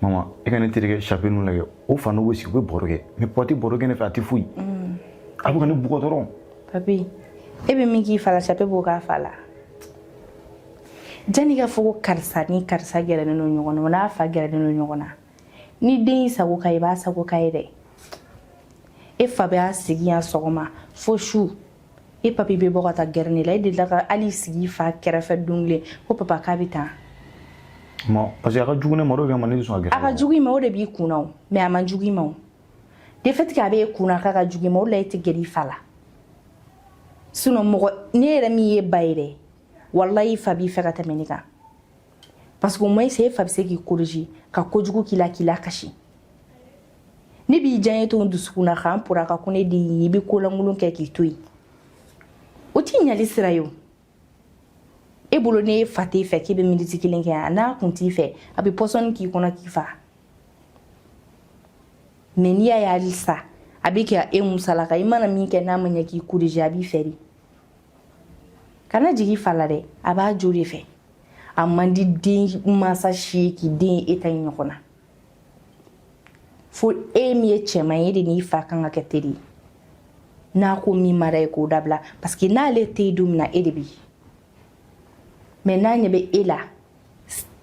Maman, e ka ne terikɛ Chapi ninnu lajɛ o fa n'o bɛ sigi u bɛ baro kɛ mais papa tɛ baro kɛ ne fɛ a tɛ foyi. A bɛ ka ne bugɔ dɔrɔn. Papi e bɛ min k'i fa la Chapi b'o k'a fa la. Jani ka fɔ ko karisa ni karisa gɛrɛlen don ɲɔgɔn na o n'a fa gɛrɛlen don ɲɔgɔn na. Ni den y'i sago k'a ye i b'a sago k'a ye dɛ. E fa bɛ a sigi yan sɔgɔma fo su. E papi bɛ bɔ ka taa gɛrɛ ne la e delila ka hali sigi fa kɛrɛfɛ don kelen ko papa k'a bɛ taa. Ma parce que a ka jugu ne ma o de kama ne tɛ sɔn ka gɛrɛ. A ka jugu I ma o de b'i kun na o mais a ma jugu I ma o. De fait que a bɛ e kun na k'a ka jugu I ma o de la e tɛ gɛrɛ I fa la. Sinon mɔgɔ ne yɛrɛ min ye ba ye dɛ wallahi I fa b'i fɛ ka tɛmɛ ne kan. Parce que au moins e fa bɛ se k'i corriger ka kojugu k'i la k'i lakasi. Ne b'i diya ye to n dusukun na k'an pora ka ko ne den ye I bɛ kolankolon kɛ k'i to yen. O t'i ɲali sira ye o. E bolo ne fa t'i fɛ k'i bɛ miniti kelen kɛ yan n'a kun t'i fɛ a bɛ pɔsɔni k'i kɔnɔ k'i faga. Mais n'i y'a ye halisa a bɛ kɛ e musalaka I mana min kɛ n'a ma ɲɛ k'i corriger a b'i fɛ de. Kana jigin I fa la dɛ a b'a jo de fɛ. A man di den mansa si ye k'i den ye e ta in ɲɔgɔn na. Fo e min ye cɛman ye e de n'i fa kan ka kɛ teri ye. N'a ko min ma d'a ye k'o dabila parce que n'ale tɛ yen don min na e de bɛ yen. Mais n'a ɲɛ bɛ e la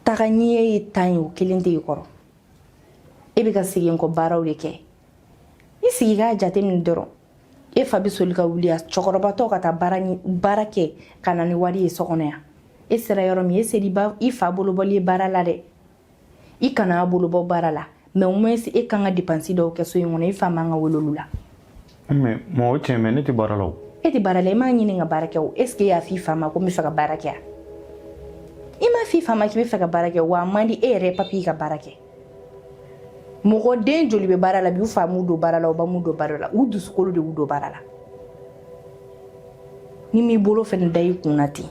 taga ɲɛ ye tan ye o kelen tɛ i kɔrɔ. E bɛ ka segin kɔ baaraw de kɛ. I sigi k'a jateminɛ dɔrɔn e fa bɛ soli ka wuli a cɛkɔrɔbatɔ ka taa baara kɛ ka na ni wari ye so kɔnɔ yan e sera yɔrɔ min e sera i fa bolobɔli ye baara la dɛ i kana a bolobɔ baara la mais au moins e kan ka dépense dɔw kɛ so in kɔnɔ i fa man ka wele olu la mais mo tiɲɛ mais ne tɛ baara la o e tɛ baara la i m'a ɲini ka baara kɛ o est ce que e y'a f'i fa ma ko n bɛ fɛ ka baara kɛ i m'a f'i fa ma k'i bɛ fɛ ka baara kɛ wa a man di e yɛrɛ papier ka baara kɛ mɔgɔ den joli bɛ baara la bi u fa m'u don baara la u ba m'u don baara la u dusukolo de y'u don baara la ni m'i bolo fɛnɛ da i kunna ten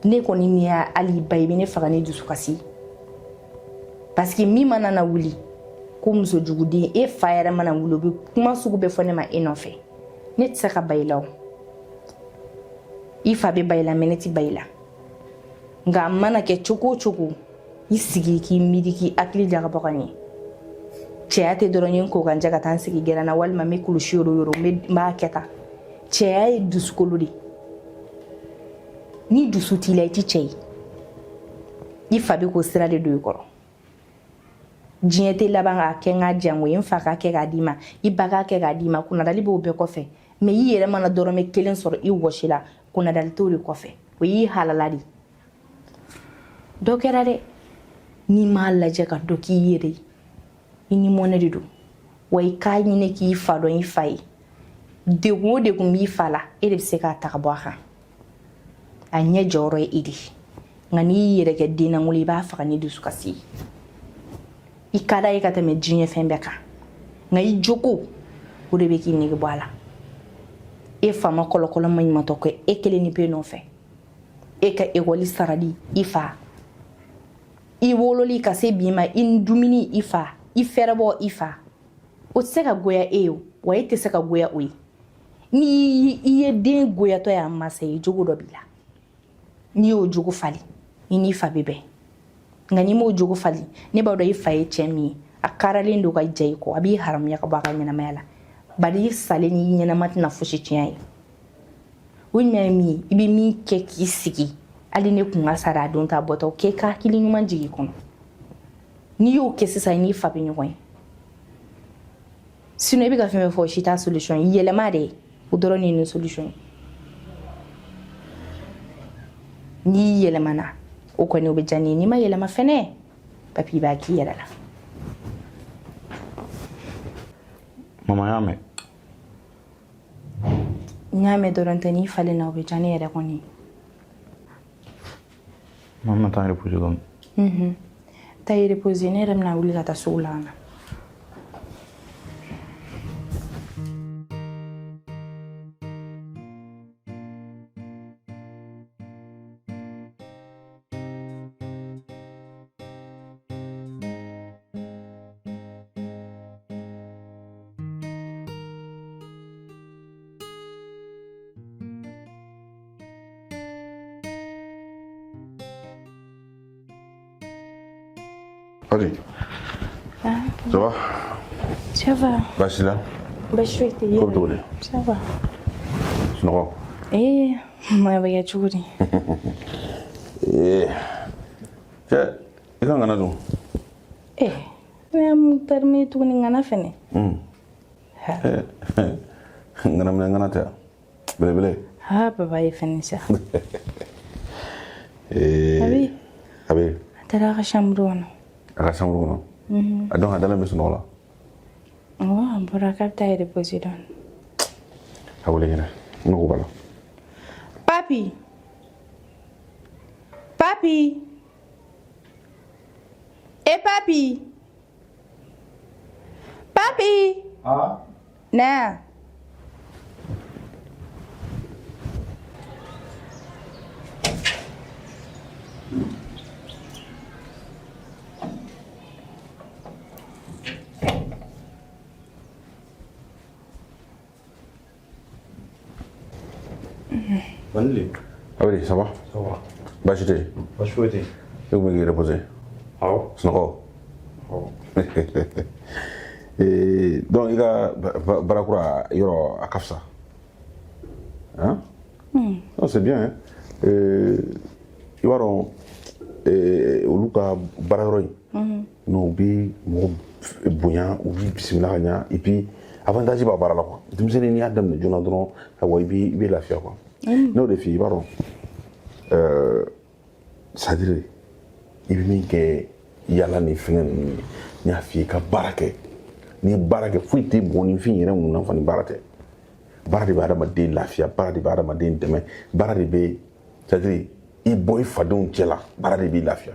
ne kɔni min y'a hali ba i bɛ ne faga ne dusu kasi parce que min mana na wuli ko muso juguden e fa yɛrɛ mana wuli o bɛ kuma sugu bɛɛ fɔ ne ma e nɔfɛ ne tɛ se ka ba i la o i fa bɛ ba i la mais ne tɛ ba i la nka a mana kɛ cogo o cogo i sigi k'i miiri k'i hakili jagabɔ ka ɲɛ cɛya tɛ dɔrɔn ye n ko ka n jɛ ka taa n sigi gɛrɛn na walima n bɛ kulusi yɔrɔ n b'a kɛ tan cɛya ye dusukolo de ni dusu t'i la i tɛ cɛ ye i fa bɛ k'o sira de don i kɔrɔ diɲɛ tɛ laban k'a kɛ n ka jango ye n fa k'a kɛ k'a d'i ma i ba k'a kɛ k'a d'i ma kunnadali b'o bɛɛ kɔfɛ mais i yɛrɛ mana dɔrɔmɛ kelen sɔrɔ i wɔsi la kunnadali t'o de kɔfɛ o y'i halala de dɔ kɛra dɛ n'i m'a lajɛ ka dɔ k'i yɛrɛ ye i ni mɔnɛ de don wa i k'a ɲini k'i fa dɔn i fa ye degun o degun b'i fa la e de bɛ se k'a ta ka bɔ a kan a ɲɛ jɔyɔrɔ ye e de nka n'i y'i yɛrɛ kɛ den langolo i b'a faga ni dusukasi ye i ka da ye ka tɛmɛ diɲɛ fɛn bɛɛ kan nka i jogo o de bɛ k'i nege bɔ a la e fa ma kɔlɔkɔlɔ ma ɲumatɔ kɛ e kelen ni pe nɔfɛ e ka ekɔli sarali i fa i wololi ka se bi ma i dumuni i fa i fɛrɛbɔ i fa o tɛ se ka goya e ye wa e tɛ se ka goya o ye ni i ye den goyatɔ y'a masa ye jogo dɔ b'i la n'i y'o jogo fali i n'i fa bɛ bɛn nka n'i m'o jogo fali ne b'a dɔn i fa ye cɛ min ye a karalen don ka ja i kɔ a b'i haramuya ka bɔ a ka ɲɛnamaya la bari i salen n'i ɲɛnama tɛna fosi tiɲɛ ye o ɲuman ye min ye i bɛ min kɛ k'i sigi hali ne kun ka sara a don ta bɔtɔ k'e ka hakili ɲuman jigin kɔnɔ n'i y'o kɛ sisan i n'i fa bɛ ɲɔgɔn ye sinon i bɛ ka fɛn fɛn fɔ o si t'a solution ye yɛlɛma de o dɔrɔn de ye nin solution ye n'i yɛlɛmana o kɔni o bɛ diya ne ye n'i ma yɛlɛma fɛnɛ papi i b'a k'i yɛrɛ la mama y'a mɛn n y'a mɛn dɔrɔn tɛ n'i falen na o bɛ diya ne yɛrɛ kɔni mama taa reposer dɔɔni taa i reposer ne yɛrɛ bɛna wuli ka taa sugu la na Allez. Ça va? Ça va. Basi la? Basi foyi tɛ yen. Ko bɛ cogo di? Ça va. Sunɔgɔ? Maa bɛ kɛ cogo di? Cɛ i ka ŋana dun? Ne y'a mun permis tuguni ŋana fɛnɛ. Ŋana minɛ ŋana tɛ belebele. Baba ye fɛnɛ sa. Abi? A taara a ka chambre kɔnɔ. A ka chambre kɔnɔ? A donc a dalen bɛ sunɔgɔ la? A bɔra k'a bɛ taa reposer dɔɔni. A wele ɲinɛ ne ko b'a la. Papi. Papi. Papi. Papi. Na. Vanille. Ah oui, ça va? Ça va. Basi tɛ yen? Basi foyi tɛ yen. E kun bɛ k'i reposer? Awɔ. Sunɔgɔ? Awɔ. Donc i ka barakura yɔrɔ a ka fisa? Non, c'est bien. I b'a dɔn olu ka baarayɔrɔ in n'u bɛ mɔgɔ bonya u b'i bisimila ka ɲa et puis avantage b'a baara la quoi denmisɛnnin n'i y'a daminɛ joona dɔrɔn awa i bɛ lafiya quoi n'o de f'i ye i b'a dɔn c'est à dire i bɛ min kɛ yala ni fɛngɛ ninnu ye n y'a f'i ye i ka baara kɛ n'i ye baara kɛ foyi tɛ mɔgɔninfin yɛrɛ mun nafa ni baara tɛ baara de bɛ adamaden lafiya baara de bɛ adamaden dɛmɛ baara de bɛ c'est à dire i bɔ i fadenw cɛ la baara de b'i lafiya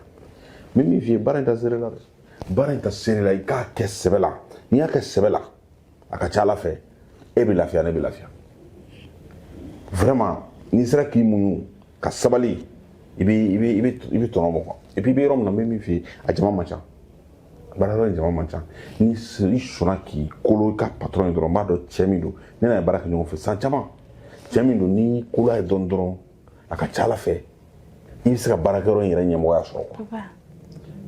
n bɛ min f'i ye baara in ta seere la dɛ baara in ta seere la i k'a kɛ sɛbɛ la n'i y'a kɛ sɛbɛ la a ka ca ala fɛ e bɛ lafiya ne bɛ lafiya vraiment n'i sera k'i muɲu ka sabali i bɛ tɔnɔ bɔ quoi et puis i bɛ yɔrɔ min na n bɛ min f'i ye a jama man ca baara yɔrɔ in jama man ca ni i sɔnna k'i kolo i ka patron ye dɔrɔn n b'a dɔn cɛ min don ne n'a ye baara kɛ ɲɔgɔn fɛ san caman cɛ min don ni kolo a ye dɔrɔn a ka ca ala fɛ i bɛ se ka baarakɛyɔrɔ in yɛrɛ ɲɛmɔgɔya sɔrɔ quoi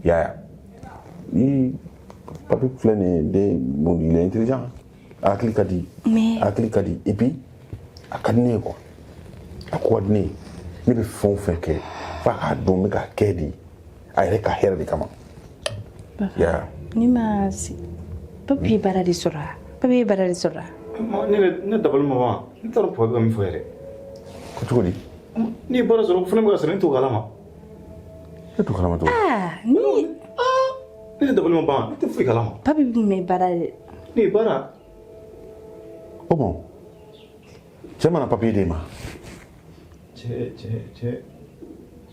y'a ye ni papi filɛ nin ye den bon il est intelligent a hakili ka di a hakili ka di et puis a ka di ne ye quoi a ko ka di ne ye ne bɛ fɛn o fɛn kɛ f'a k'a dɔn n bɛ k'a kɛ de a yɛrɛ ka hɛrɛ de kama ya ni ma papi ye baara de sɔrɔ wa papi ye baara de sɔrɔ wa ne dabali ma wa n t'a dɔn papa bɛ ka min fɔ yɛrɛ ko cogo di n'i ye baara sɔrɔ o fana bɛ ka sɔrɔ ne t'o kalama e t'o kalama cogo ni ne dabali ma ban ne tɛ foyi kalama papi bɛ mɛ baara de ne ye baara o bon cɛ mana papiye d'e ma cɛ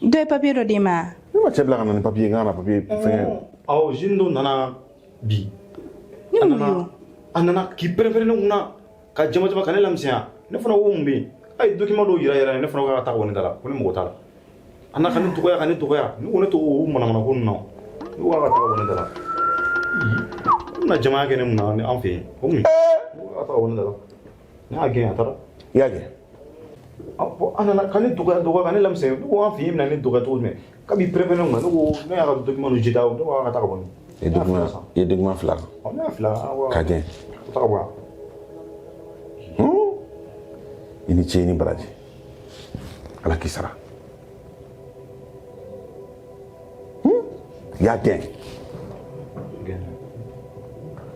dɔ ye papiye dɔ d'e ma ne ma cɛ bila ka na ni papiye n ka na papiye fɛngɛ awɔ jeune dɔ nana bi ni mun y'o a nana k'i pɛrɛn-pɛrɛn ne kunna ka jama-jama ka ne lamisɛnya ne fana ko mun bɛ yen a ye document dɔw yira ne fana ko ka taa ko ne da la ko ne mago t'a la a nana ka ne dɔgɔya ne ko ne to o manamana ko ninnu na ne ko ka taa ko ne da la n bɛna jamaya kɛ ne mun na an fɛ yen o mun ka taa ko ne da la ne y'a gɛn a taara i y'a kɛ a nana ka ne dɔgɔya ka ne lamisɛnya ne ko an fɛ yen bɛna ne dɔgɔya cogo jumɛn k'a b'i pɛrɛn-pɛrɛn ne kunna ne ko ne y'a ka document dɔ jita ne ko ka taa ka bɔ ne i ye document fila kan ne y'a fila ka gɛn ka taa ka bɔ i ni ce i ni baraji ala k'i sara i y'a gɛn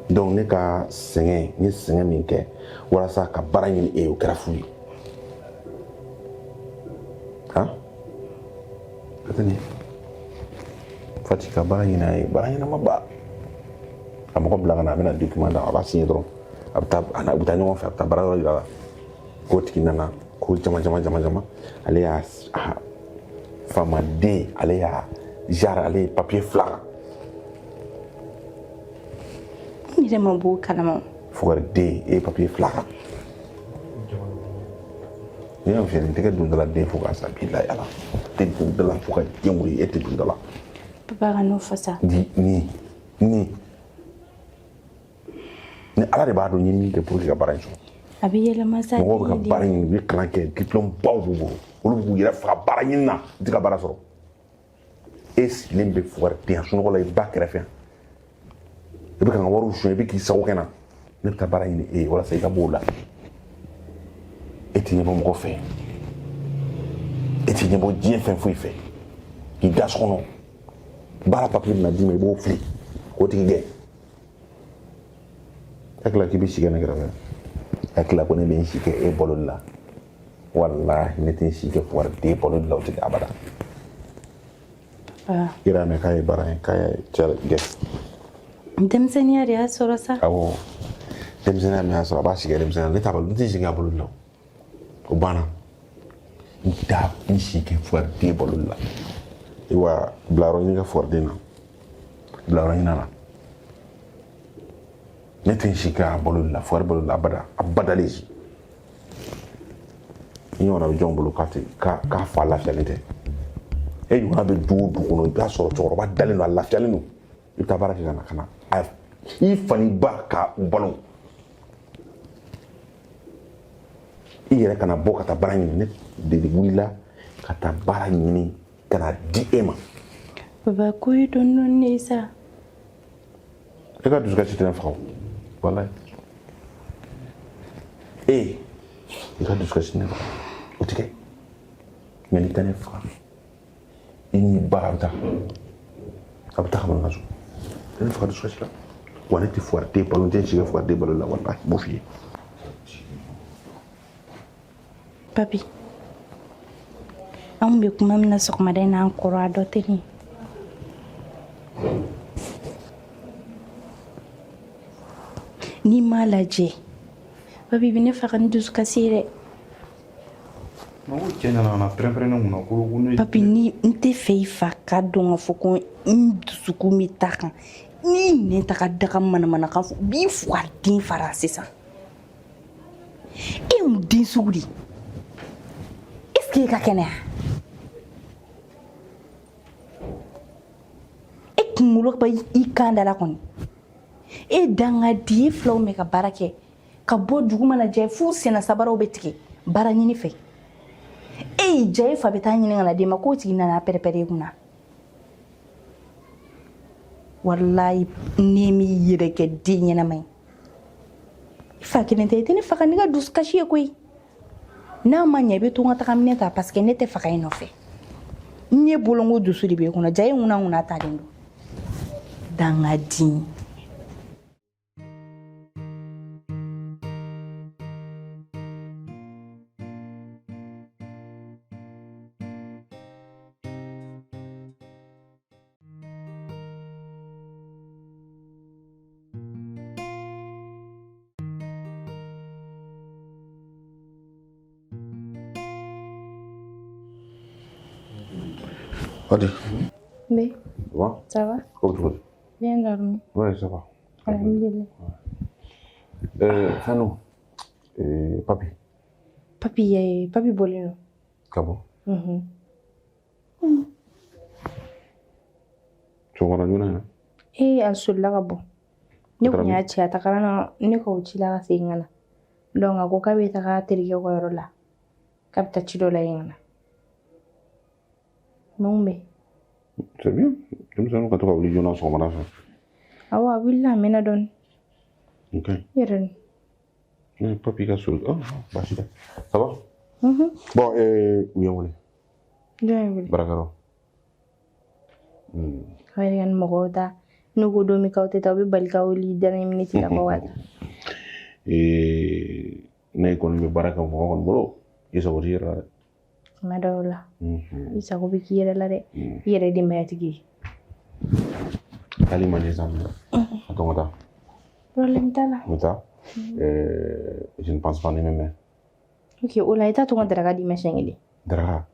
donc ne ka sɛgɛn n ye sɛgɛn min kɛ walasa ka baara ɲini e ye o kɛra fu ye han ka tɛ nin fati ka baara ɲini a ye baara ɲɛnama ba a mɔgɔ bila ka na a bɛna document da a b'a signé dɔrɔn a bɛ taa ɲɔgɔn fɛ a bɛ taa baara yɔrɔ yira la k'o tigi nana ko jama ale y'a faamaden ale y'a genre ale ye papier fila kan n yɛrɛ ma bɔ o kalama fugariden e ye papier fila kan n'i y'a fiyɛ nin tɛgɛ don dala den fo k'a sa b'i la yala tɛ don dala fo ka den wuli e tɛ don dala papa ka n'o fɔ sa ni ala de b'a dɔn n ye min kɛ pour que ka baara in sɔrɔ a bɛ yɛlɛma sa mɔgɔw bɛ ka baara ɲini u bɛ kalan kɛ diplôme baw b'u bolo olu b'u yɛrɛ faga baara ɲini na u tɛ ka baara sɔrɔ e sigilen bɛ fugariden sunɔgɔ la i ba kɛrɛfɛ i bɛ ka n ka wariw suɲɛ i bɛ k'i sago kɛ na ne bɛ taa baara ɲini e ye walasa i ka bɔ o la e tɛ ɲɛbɔ mɔgɔ fɛ e tɛ ɲɛbɔ diɲɛ fɛn foyi fɛ k'i da so kɔnɔ baara papiye bɛna d'i ma i b'o fili k'o tigi gɛn e hakili la k'i bɛ si kɛ ne kɛrɛfɛ e hakili la ko ne bɛ n si kɛ e balo la walahi ne tɛ n si kɛ fugariden balo la o tɛ kɛ abada i yɛrɛ y'a mɛn k'a ye baara ye k'a ye cɛ gɛn denmisɛnninya de y'a sɔrɔ sa awɔ denmisɛnninya min y'a sɔrɔ a b'a si kɛ denmisɛnninya ne t'a balo ne tɛ si kɛ a balo la o banna n t'a n si kɛ fugariden balo la wa bila yɔrɔ ɲini ka fugariden na bila yɔrɔ ɲina na ne tɛ n si kɛ a balo la fugari balo la abada le si i ɲɔgɔnna bɛ jɔn bolo k'a fa lafiyalen tɛ e ɲɔgɔnna bɛ du o du kɔnɔ i b'a sɔrɔ cɛkɔrɔba dalen don a lafiyalen don i bɛ taa baara kɛ ka na i fani ba ka u balo i yɛrɛ kana bɔ ka taa baara ɲini ne de wulila ka taa baara ɲini ka na di e ma papa ko ye dɔɔnin de ye sa e ka dusukasi tɛ ne faga o walayi i ka dusukasi tɛ ne faga o tɛ kɛ mɛ n'i tɛ ne faga i n'i ba a bɛ taa ka bɔ n ka so tɛ ne faga dusukasi la Wa ne tɛ fuwari balo n tɛ si ka fuwari balo la walahi m'o f'i ye. Papi, an bɛ kuma min na sɔgɔmada in na an kɔrɔ a dɔ tɛ nin. N'i m'a lajɛ, papi bɛ ne fɛ ka n dusukasi ye dɛ. Ma ko cɛ nana ka na pɛrɛn-pɛrɛn ne kunna ko ne. Papi ni n tɛ fɛ i fa ka dɔn k'a fɔ ko n dusukun bɛ ta kan. N'i nɛn ta ka daga manamana kan fɔ b'i fuwari den fara sisan. E mun den sugu de? Est-ce que e ka kɛnɛya? E kunkolo bɛ i kan da la kɔni. E dangadi e filaw mɛ ka baara kɛ ka bɔ dugu mana jɛ f'u senna sabaraw bɛ tigɛ baara ɲini fɛ. E y'i ja e fa bɛ taa ɲini ka na d'e ma k'o tigi nana pɛrɛpɛrɛ e kunna. Wallahi ne m'i yɛrɛ kɛ den ɲɛnama ye. I fa kelen tɛ i tɛ ne faga ne ka dusukasi ye koyi. N'a ma ɲɛ i bɛ to n ka taga minɛ ta parce que ne tɛ faga i nɔfɛ. N ye bolongo dusu de bɛ e kunna ja e ŋunna talen don. Dangadi. Hadi. Mais, Ça va? ça va? Comment tu vas? Bien dormi. Ouais, ça va. Alhamdulillah. Fano. Papi. Papi bolino. Kabo. Mhm. Chongora juna na. Alsulla ka bɔ. Ne kun y'a ci a tagara na ne k'o ci la ka segin ka na. Donc a ko k'a bɛ taga terikɛ ka yɔrɔ la. K'a bɛ taa ci dɔ la yen ka na. Mun bɛ? C'est bien. Denmisɛnninw ka to ka wuli joona sɔgɔmada fɛ. Awɔ a wulila a mɛnna dɔɔni. Ok. Yɛrɛ ni. Papi ka so. Oh, baasi tɛ. Ça va? Mhm. Bon, u ye n wele. Jɔn ye wele? Barakɛlaw. Aw yɛrɛ ka ni mɔgɔw ta. N'u ko don min k'aw tɛ taa u bɛ bali ka wuli dernière minute la k'aw ka taa. Ne kɔni bɛ baara kɛ mɔgɔ kɔni bolo i sago t'i yɛrɛ la dɛ. Tuma dɔw la. I sago bɛ k'i yɛrɛ la dɛ. I yɛrɛ ye denbayatigi ye. Hali man di sa minɛ. A tɔn ka taa. Problème t'a la. N bɛ taa. Je ne pense pas ni mɛ mɛn. Ok o la i t'a to n ka daraka d'i ma siɲɛ kelen. Daraka?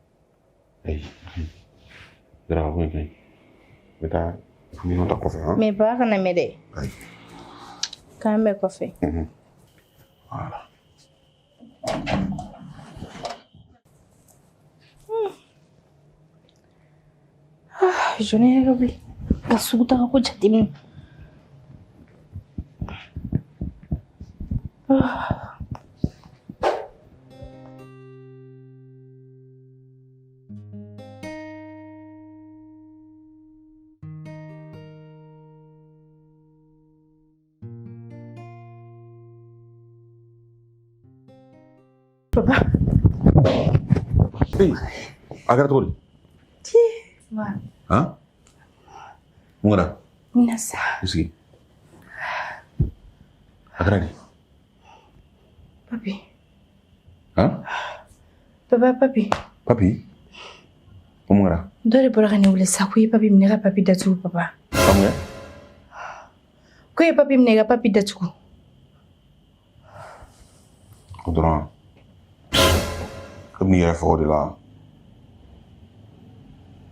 Ayi. Daraka ko in ka ɲi. N bɛ taa minɛnw ta kɔfɛ han. Mais papa kana mɛn dɛ. Ayi. K'an bɛɛ kɔfɛ. Voilà. Journée yɛrɛ ka wuli. Ka sugu taga ko jateminɛ. Papa. Hey, a kɛra cogo di? Wa. Han? Mun kɛra? Na sa. I sigi. A kɛra di? Papi. Han? Papa papi. Papi? O mun kɛra? Dɔ de bɔra ka ne wele sa ko i ye papi minɛ ka papi datugu papa. A mun kɛ? Ko i ye papi minɛ ka papi datugu. O dɔrɔn komi i yɛrɛ fɛ o de la.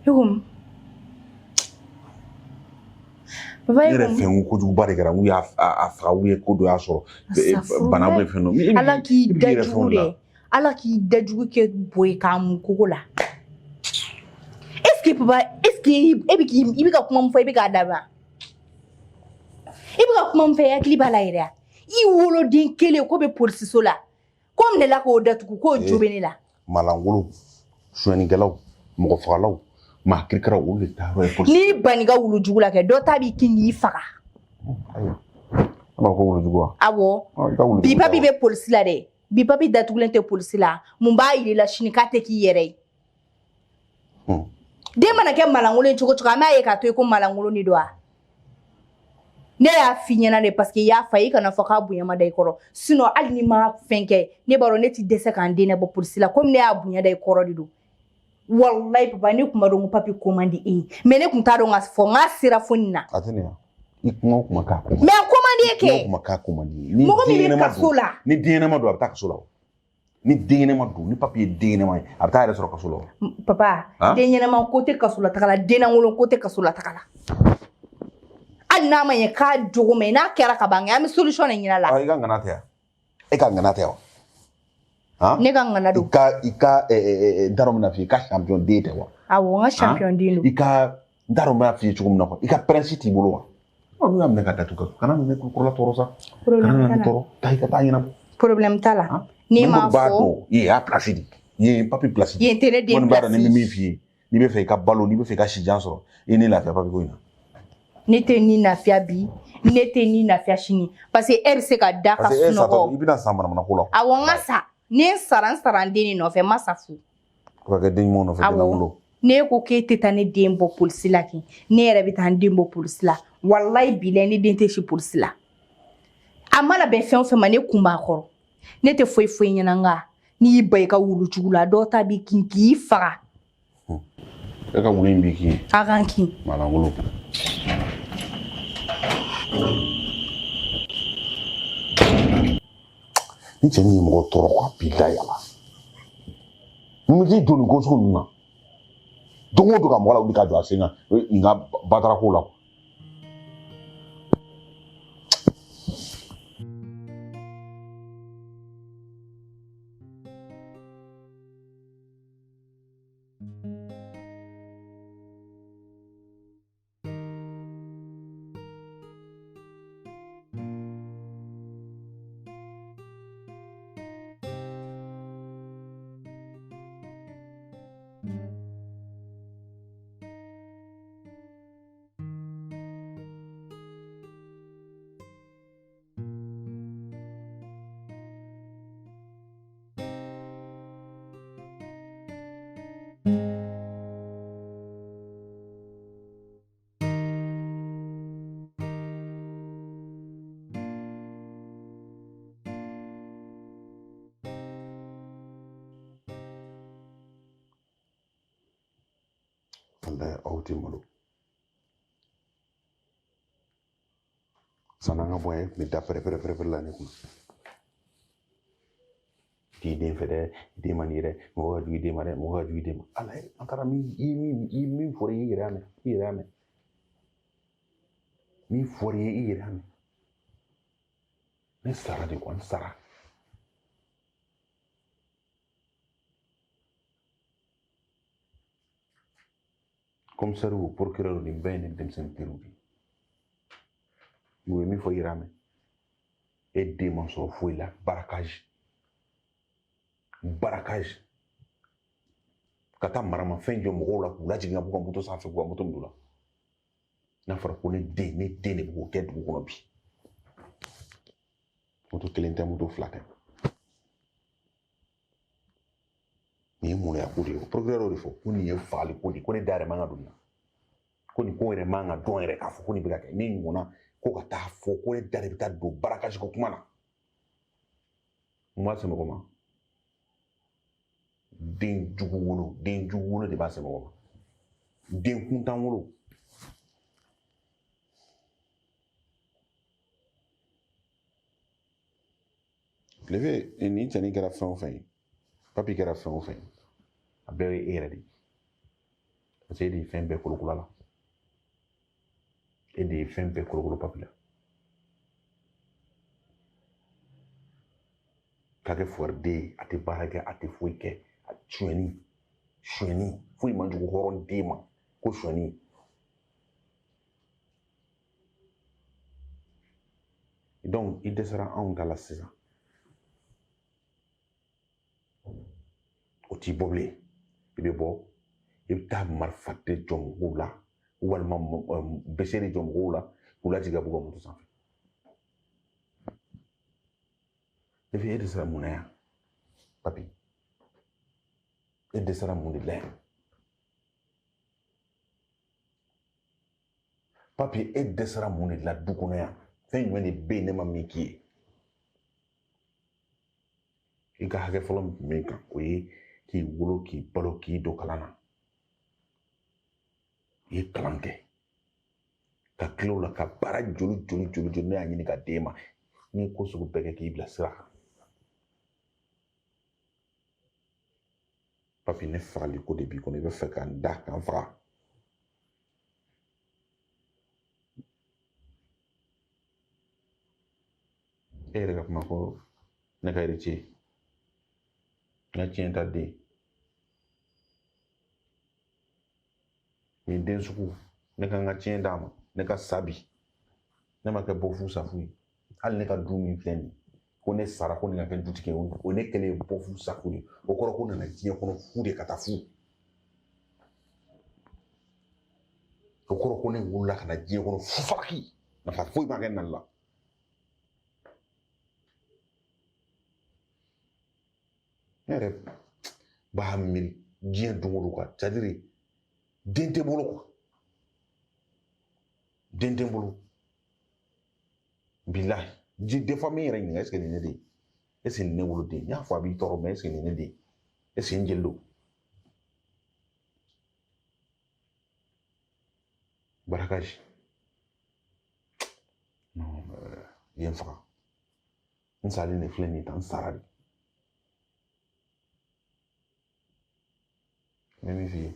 I ko mun? Papa I yɛrɛ fɛ n ko kojuguba de kɛra n k'u y'a faga u ye ko dɔ y'a sɔrɔ bana bɛ fɛn dɔ. Ala k'i dajugu dɛ. Ala k'i dajugu kɛ bo ye k'a mun kogo la. Est-ce que papa est-ce que i bɛ ka kuma min fɔ i bɛ k'a dabila? I bɛ ka kuma min fɔ i hakili b'a la yɛrɛ wa? I woloden kelen ko bɛ polisiso la. Ko n delila k'o datugu k'o jo bɛ ne la. Malangolo, sonyɛnikɛlaw, mɔgɔfagalaw, maa kirikaraw olu de taa yɔrɔ ye polisi. N'i banna i ka wulujugu la kɛ dɔ ta b'i kin k'i faga. Ayiwa, a b'a fɔ wulujugu wa? Awɔ. Bi papi bɛ polisi la dɛ. Bi papi datugulen tɛ polisi la. Mun b'a yir'i la sini k'a tɛ k'i yɛrɛ ye. Den mana kɛ malangolo ye cogo o cogo an b'a ye k'a to yen ko malangolo ni don wa? ne y'a f'i ɲɛna de parce que i y'a fa i kana fɔ k'a bonya ma da i kɔrɔ sinon hali ni ma fɛn kɛ ne b'a dɔn ne ti dɛsɛ k'an den bɔ polisi la komi ne y'a bonya da i kɔrɔ de don wallahi papa ne kun b'a dɔn ko papi ko man di e ye mais ne kun t'a dɔn ka fɔ n k'a sera fo nin na a tɛ ne ya i kuma k'a ko mais a ko man di e kɛ kuma k'a ko man di mɔgɔ min bɛ kaso la ni den ɲɛnama don a bɛ taa kaso la ni den ɲɛnama don ni papi ye den ɲɛnama ye a bɛ taa yɛrɛ sɔrɔ kaso la papa den ɲɛnama ko tɛ kaso la taga la den lankolon ko tɛ kaso la taga la hali n'a ma ɲɛ k'a jogo ma ɲi n'a kɛra ka ban an bɛ solution de ɲini a la i ka ŋana tɛ yan e ka ŋana tɛ wa ne ka ŋana don i ka n t'a dɔn bɛna f'i ye i ka champion den tɛ wa awɔ n ka champion den don i ka n t'a dɔn bɛna f'i ye cogo min na i ka prince t'i bolo wa n'u y'a minɛ ka datugu kana minɛ kɔrɔla tɔɔrɔ sa kana minɛ tɔɔrɔ taa i ka taa ɲɛnabɔ problème t'a la n'i m'a fɔ i y'a place di i ye papi place di yen tɛ ne den place place ni bɛ min f'i ye n'i bɛ fɛ i ka balo n'i bɛ fɛ i ka sijan sɔrɔ i ni lafiya papi ko in na ne tɛ ni lafiya bi ne tɛ ni lafiya sini parce que e bɛ se ka da ka sunɔgɔ i bɛna san manamana ko la awɔ n ka sa ne sara n den nɔfɛ n ma sa fu ko ka kɛ den ɲumanw nɔfɛ den lankolon ne ko k'e tɛ taa ne den bɔ polisi la kɛ ne yɛrɛ bɛ taa n den bɔ polisi la wallahi bilahi ne den tɛ si polisi la a mana bɛn fɛn o fɛn ma ne kun b'a kɔrɔ ne tɛ foyi foyi ɲɛna nka n'i y'i ba i ka wulujugu la dɔw ta b'i kin k'i faga e ka wulu in b'i kin a kan kin malangolo ni cɛnin ye mɔgɔ tɔɔrɔ ko a b'i da yala mun bɛ k'i don nin ko sugu ninnu na don o don ka mɔgɔ lawuli ka jɔ a sen kan nin ka batarako la wallahi aw tɛ malo san'an ka bɔ yen tun bɛ da pɛrɛ la ne kunna k'i den fɛ dɛ i den ma nin ye dɛ mɔgɔ ka jugu i den ma dɛ mɔgɔ ka jugu i den ma ala ye an taara min fɔra i yɛrɛ y'a mɛn i yɛrɛ y'a mɛn min fɔra i ye i yɛrɛ y'a mɛn ne sara de kɔ n sara commissaire ou procureur ni bɛɛ ye ne denmisɛnnin teriw de ye u ye min fɔ i yɛrɛ y'a mɛn e den ma sɔrɔ foyi la barakage ka taa maramafɛn jɔ mɔgɔw la k'u lajigin ka bɔ ka moto sanfɛ k'u ka moto minɛ u la n'a fɔra ko ne den de bɛ k'o kɛ dugu kɔnɔ bi moto kelen tɛ moto fila tɛ nin ye mɔnɛya ko de ye o procureur y'o de fɔ ko nin ye fagali ko de ye ko ne da yɛrɛ man ka don nin na ko nin ko yɛrɛ man ka dɔn yɛrɛ k'a fɔ ko nin bɛ ka kɛ min ɲɔgɔnna ko ka taa fɔ ko ne da de bɛ taa don barakage ko kuma na n b'a se mɔgɔ ma den jugu wolo de b'a se mɔgɔ ma den kuntan wolo lefe nin cɛnin kɛra fɛn o fɛn ye papi kɛra fɛn o fɛn ye a bɛɛ ye e yɛrɛ de ye parce que e de ye fɛn bɛɛ kolokolo la e de ye fɛn bɛɛ kolokolo papi la k'a kɛ fuwariden ye a tɛ baara kɛ a tɛ foyi kɛ sonyɛni foyi man jugu hɔrɔn den ma ko sonyɛni donc i dɛsɛra anw ta la sisan o t'i bɔ bilen i bɛ bɔ i bɛ taa marifa de jɔ mɔgɔw la walima bese de jɔ mɔgɔw la k'u lajigin ka bɔ ka moto sanfɛ e dɛsɛra mun na yan papi e dɛsɛra mun de la yan papi e dɛsɛra mun de la du kɔnɔ yan fɛn jumɛn de bɛ yen ne ma min k'i ye i ka hakɛ fɔlɔ min tun bɛ kan o ye k'i wolo k'i balo k'i don kalan na i ye kalan kɛ ka tila o la ka baara joli ne y'a ɲini ka d'e ma n'i ye ko sugu bɛɛ kɛ k'i bila sira kan papi ne fagali ko de b'i kɔnɔ i bɛ fɛ ka n da k'an faga e yɛrɛ ka kuma ko ne ka héritier n ka tiɲɛ ta den nin den sugu ne ka n ka tiɲɛ d'a ma ne ka sabi ne ma kɛ bɔfu safu ye hali ne ka du min filɛ nin ko ne sara ko ne ka kɛ dutigi ye o ne kɛlen bɔfu safu de o kɔrɔ ko nana diɲɛ kɔnɔ fu de ka taa fu o kɔrɔ ko ne wolola ka na diɲɛ kɔnɔ fu faraki nafa foyi ma kɛ nali la ne yɛrɛ b'a miiri diɲɛ don o don quoi c'est à dire den tɛ bolo quoi den tɛ n bolo bilahi des fois min yɛrɛ ɲininka est ce que nin ne de ye est ce que nin ne wolo den n y'a fɔ a b'i tɔɔrɔ mais est ce que nin ne de ye est ce que n jeli don barakaji non i ye n faga n salen de filɛ nin ye tan n sara de n bɛ min f'i ye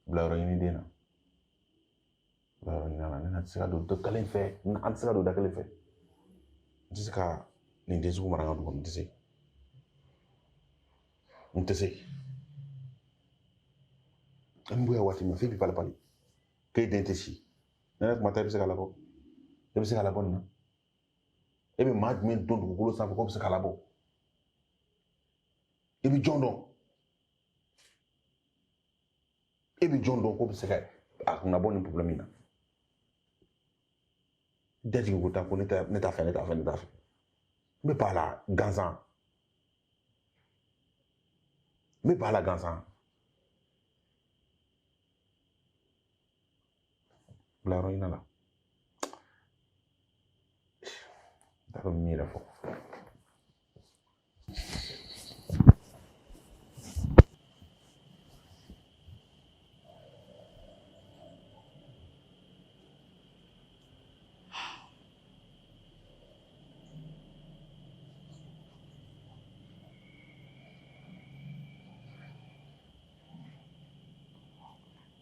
bila yɔrɔ ɲini den na bila yɔrɔ ɲini a la ne na tɛ se ka don da kelen fɛ an tɛ se ka don da kelen fɛ n tɛ se ka nin den sugu mara n ka du kɔnɔ n tɛ se n tɛ se an bɛ bɔ yan waati min f'i bɛ pali k'e den tɛ si ne yɛrɛ kuma ta i bɛ se ka labɔ e bɛ se ka labɔ nin na e bɛ maa jumɛn don dugukolo sanfɛ k'o bɛ se ka labɔ i bɛ jɔn dɔn e bɛ jɔn dɔn k'o bɛ se ka a kunna bɔ nin problème in na dajigi ko ta ko ne t'a fɛ n bɛ ba la gansan bila yɔrɔ ɲina la n t'a dɔn min yɛrɛ fɔ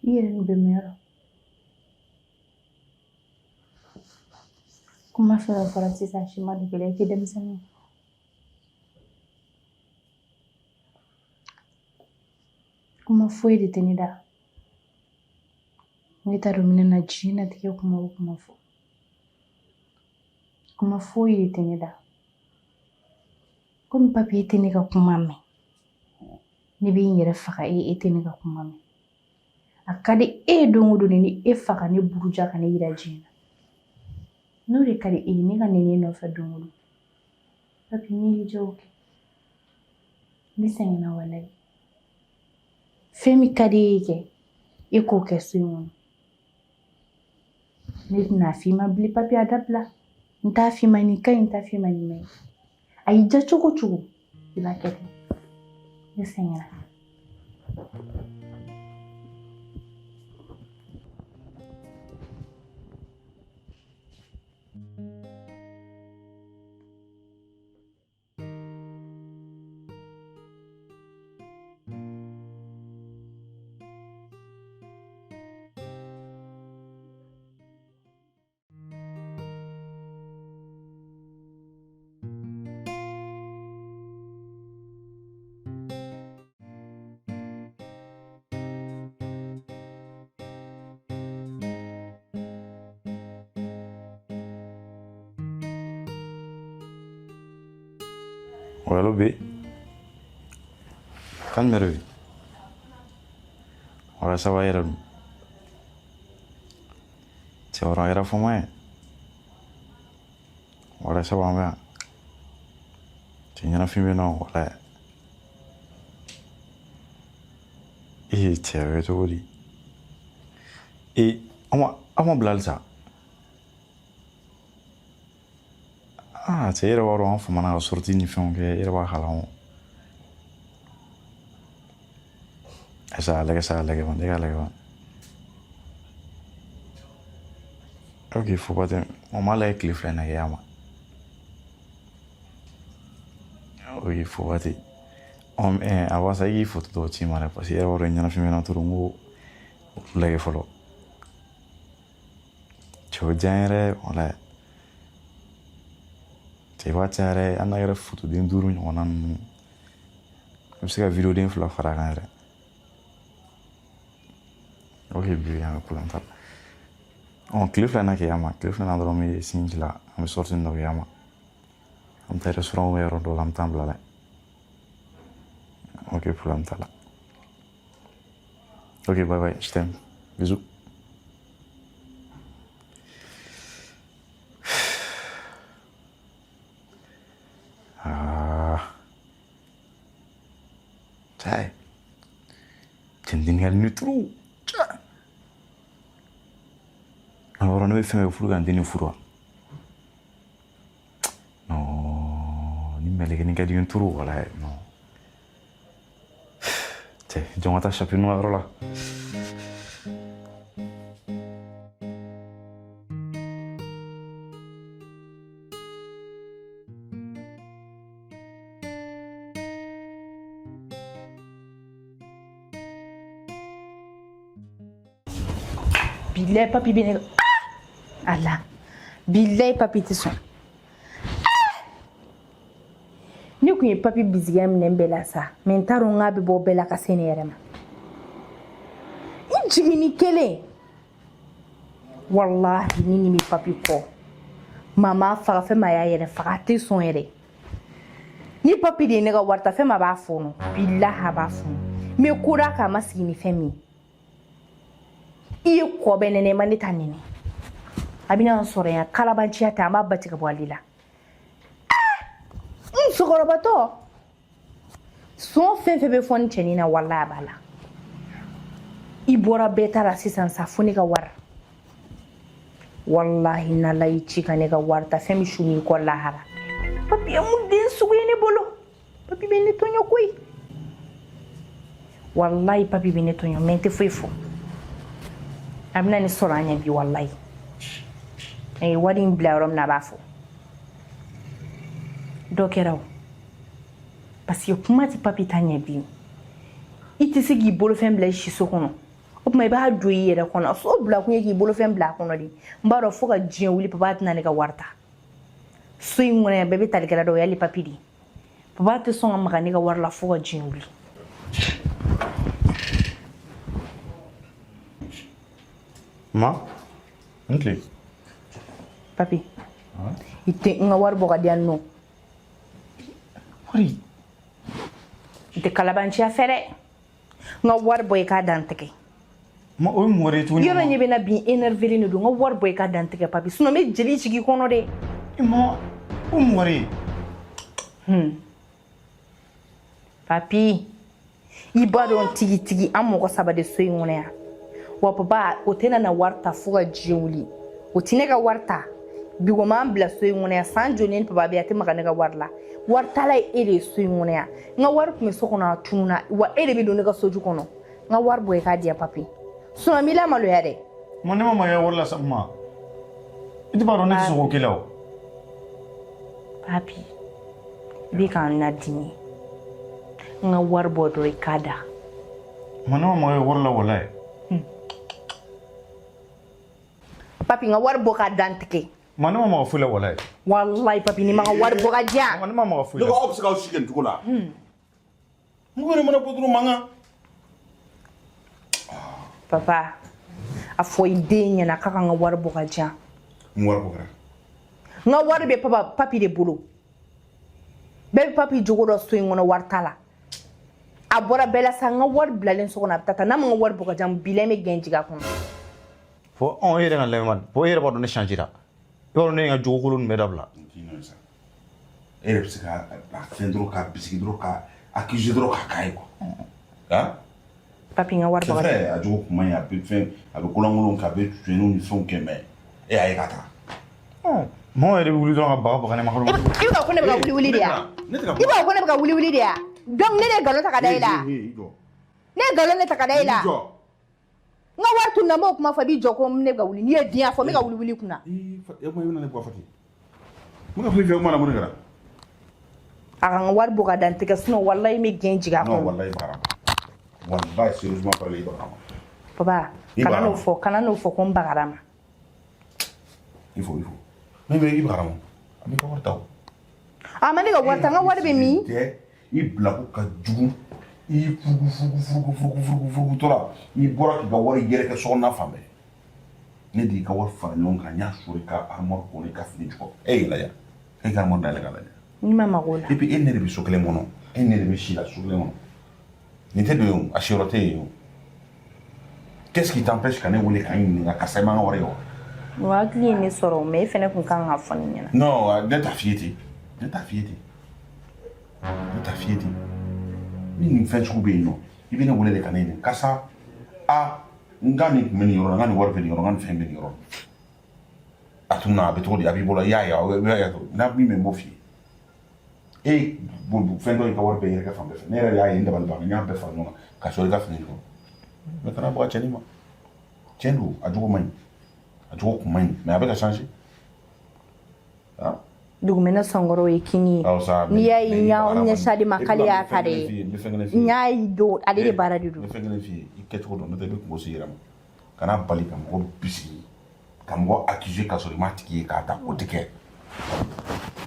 i yɛrɛ nin bɛ mɛn yɔrɔ kuma fɛn o fɔra sisan si ma degela i tɛ denmisɛnnin kuma foyi de tɛ ne da ne t'a dɔn mina na diɲɛlatigɛ kuma o kuma fɔ kuma foyi de tɛ ne da komi papi e tɛ ne ka kuma mɛn ne bɛ n yɛrɛ faga e tɛ ne ka kuma mɛn a ka di e ye don o don ni e faga ne buruja ka ne yira diɲɛ na n'o de ka di e ye ne ka nɛnɛ nɔfɛ don o don papi ne y'i jaw kɛ ne sɛgɛnna walayi fɛn min ka di e ye kɛ e k'o kɛ so in kɔnɔ ne tɛna f'i ma bilen papi a dabila n t'a f'i ma nin ka ɲi n t'a f'i ma nin ma ɲi a y'i ja cogo o cogo i b'a kɛ ten ne sɛgɛnna Alo be calme-toi. Ora ça va yɛrɛ dun cɛ wɛrɛ yɛrɛ fɔ ma ye wala ça va an bɛ yan cɛ ɲɛnafin bɛ nɔ wala cɛ bɛ cogo di ama bila halisa cɛ yɛrɛ b'a dɔn an famana ka sorti ni fɛnw kɛ yɛrɛ b'a kalan sa lagɛ man ne ka lagɛ man ok faut pas te on m'a lagɛ tile fila na kɛ ma ok faut pas te avant ça i k'i photo dɔw ci ma dɛ parce que yɛrɛ b'a dɔn ɲɛnafin na toro n ko lagɛ fɔlɔ cɛw jan yɛrɛ wala cɛ b'a ca yɛrɛ an na yɛrɛ fotoden 5 ɲɔgɔnna ninnu i bɛ se ka video den 2 fara kan yɛrɛ ok bi an bɛ problème t'a la tile filanan kɛ yan ma tile filanan dɔrɔn n bɛ sin kila an bɛ sorti dɔ kɛ yan ma an bɛ taa restaurant yɔrɔ dɔ la an bɛ taa bila la ok problème t'a la ok bye bye je t'aime bisous cai tinggal nutru orang ni fɛn bɛ furu kan tɛ ni furu wa non ni mɛlɛkɛnin ka di n turu wala non cɛ jɔn ka taa chapitre yɔrɔ la billahi papi bene Allah billahi papi tɛ sɔn ne kun ye papi bisigiya minɛ n bɛɛ la sa mais n t'a dɔn k'a bɛ bɔ bɛɛ la ka se ne yɛrɛ ma n jiginni kelen wallahi ni bɛ papi kɔ mama faga fɛn ma y'a yɛrɛ faga a tɛ sɔn yɛrɛ ni papi de ye ne ka wari ta fɛn ma b'a fɔɔnɔ billahi a b'a fɔɔnɔ mais ko d'a kan a ma sigi ni fɛn min i ye kɔ bɛ nɛnɛ ma ne ta nɛnɛ a bɛna n sɔrɔ yan kalabanciya tɛ an b'a ba tigɛ bɔ ale la musokɔrɔbatɔ sɔn fɛn fɛn bɛ fɔ ni cɛnin na wallahi a b'a la i bɔra bɛɛ ta la sisan sa fo ne ka wari wallahi n'ala y'i ci ka ne ka wari ta fɛn bɛ su n'i kɔ lahara papi ye mun den sugu ye ne bolo papi bɛ ne tɔɲɔ koyi wallahi papi bɛ ne tɔɲɔ mais n tɛ foyi fɔ a bɛna ne sɔrɔ an ɲɛ bi wallahi wari in bila yɔrɔ min na a b'a fɔ dɔ kɛra o parce que kuma tɛ papi ta ɲɛ bi i tɛ se k'i bolofɛn bila i siso kɔnɔ o tuma i b'a don i yɛrɛ kɔnɔ so bila kun ye k'i bolofɛn bila a kɔnɔ de n b'a dɔn fo ka diɲɛ wuli papa tɛna ne ka wari ta so in kɔnɔ yan bɛɛ bɛ talikɛla dɔ o y'ale papi de ye papa tɛ sɔn ka maga ne ka wari la fo ka diɲɛ wuli ma n tile papi i tɛ n ka wari bɔ ka di yan nɔ wari n tɛ kalabanciya fɛ dɛ n ka wari bɔ i k'a dan tigɛ ma o ye mun wɛrɛ ye tuguni yɔrɔ ɲɛ bɛ na bi énervé de don n ka wari bɔ i k'a dan tigɛ papi sinon n bɛ jeli sigi i kɔnɔ dɛ ma o ye mun wɛrɛ ye papi i b'a dɔn tigitigi an mɔgɔ 3 de so in kɔnɔ yan wa papa o tɛna na wari ta fo ka diɲɛ wuli o tɛ ne ka wari ta bi ko m'an bila so in kɔnɔ yan san joli ni papa bɛ a tɛ maga ne ka wari la wari tala ye e de ye so in kɔnɔ yan n ka wari tun bɛ so kɔnɔ a tununa wa e de bɛ don ne ka soju kɔnɔ n ka wari bɔ i k'a di yan papi sinon n b'i lamaloya dɛ ma ne ma maloya wari la sa ma i tɛ b'a dɔn ne tɛ se k'o k'i la o papi i bɛ k'an ladimi n ka wari bɔ dɔrɔn i k'a da ma ne ma maloya wari la walayi papi n ka wari bɔ k'a dan tigɛ ma ne ma maga foyi la walayi wallahi papi ni ma ka wari bɔ ka di yan ma ne ma maga foyi ne la ko aw bɛ se k'aw sigi nin cogo la mun yɛrɛ mana bɔ dɔrɔn mankan papa a fɔ i den ɲɛna k'a ka n ka wari bɔ ka di yan mun wari bɔ kɛra n ka wari bɛ papi de bolo bɛɛ bɛ papi jogo dɔ so in kɔnɔ wari t'a la a bɔra bɛɛ la sa n ka wari bilalen so kɔnɔ a bɛ taa n'a ma n ka wari bɔ ka di yan bilayi n bɛ gɛn jigin a kɔnɔ fo e yɛrɛ ka lamɛn man fo e yɛrɛ b'a dɔn ne changera i b'a dɔn ne ye n ka jogo kolon bɛɛ dabila e yɛrɛ bɛ se ka fɛn dɔrɔn k'a bisigi dɔrɔn k'a accuser dɔrɔn k'a k'a ye quoi papi nga wari c'est baga vrai a jogo kuma ya be fɛn a bɛ kolonkolon ka bɛ tuyenu ni fɛnw kɛ mɛ e y'a ye ka taa maaw yɛrɛ bɛ wuli dɔrɔn ka baga baga ne ma i b'a ko ne bɛ ka wuli de ya ne tɛ ka i b'a ko ne bɛ ka wuli de ya donc ne de ye galon ta ka da i la i jɔ ne ye galon ne ta ka da i la i jɔ n ka wari tun na n b'o kuma fɔ i b'i jɔ ko ne bɛ ka wuli n'i ye diɲɛ fɔ n bɛ ka wuli kunna e kuma i bɛna ne bɔ fati mun ka fili fɛn kuma na mun de kɛra a ka n ka wari bɔ ka da n tɛgɛ sinon walahi n bɛ gɛn jigin a non kɔnɔ wallahi bara wallahi sérieusement parler i bara papa kana n'o fɔ ko n bagara ma il faut mais i bara ma a bɛ ka wari ta o a ma ne ka wari ta n ka wari bɛ min tɛ i bila ko ka jugu i furugu tora i bɔra k'i ka wari yɛrɛkɛ sokɔnɔna fan bɛɛ ne de y'i ka wari fara ɲɔgɔn kan n y'a sɔrɔ i ka armoire kɔnɔ i ka fini jukɔrɔ e y'i lajɛ e ka armoire dayɛlɛ ka lajɛ n'i ma mago la et puis e ne de bɛ so kelen kɔnɔ e ne de bɛ si la so kelen kɔnɔ nin tɛ don yen o a siyɔrɔ tɛ yen o qu'est-ce qui t'empêche ka ne wele ka n ɲininka karisa i ma n ka wari ye wa o hakili ye ne sɔrɔ mais e fɛnɛ tun kan ka fɔ ne ɲɛna non ne t'a f'i ye ten ne t'a f'i ye ten ne t'a f'i ye ten ni nin fɛn sugu bɛ yen nɔ i bɛ ne wele de ka ne ɲininka karisa n ka nin tun bɛ nin yɔrɔ la n ka nin wari bɛ nin yɔrɔ n ka nin fɛn bɛ nin yɔrɔ a tun na a bɛ cogo di a b'i bolo i y'a ye n'a min bɛ n b'o f'i ye e fɛn dɔ i ka wari bɛɛ yɛrɛkɛ fan bɛɛ fɛ ne yɛrɛ y'a ye n dabali banna n y'a bɛɛ fara ɲɔgɔn kan ka sɔrɔ i ka fini jukɔrɔ mɛ kana bɔ a cɛnni ma tiɲɛ don a jogo man ɲi a jogo kun man ɲi mais a bɛ ka changer dugumɛnɛ sɔnkɔrɔ ye kini ye n'i y'a ye n ɲɛsa de ma k'ale y'a ta de ye n y'a ye don ale de baara de don n bɛ fɛn kelen f'i ye i kɛcogo dɔn n'o tɛ i bɛ kungo se i yɛrɛ ma kana bali ka mɔgɔ bisigi ka mɔgɔ accuser ka sɔrɔ i m'a tigi ye k'a ta o tɛ kɛ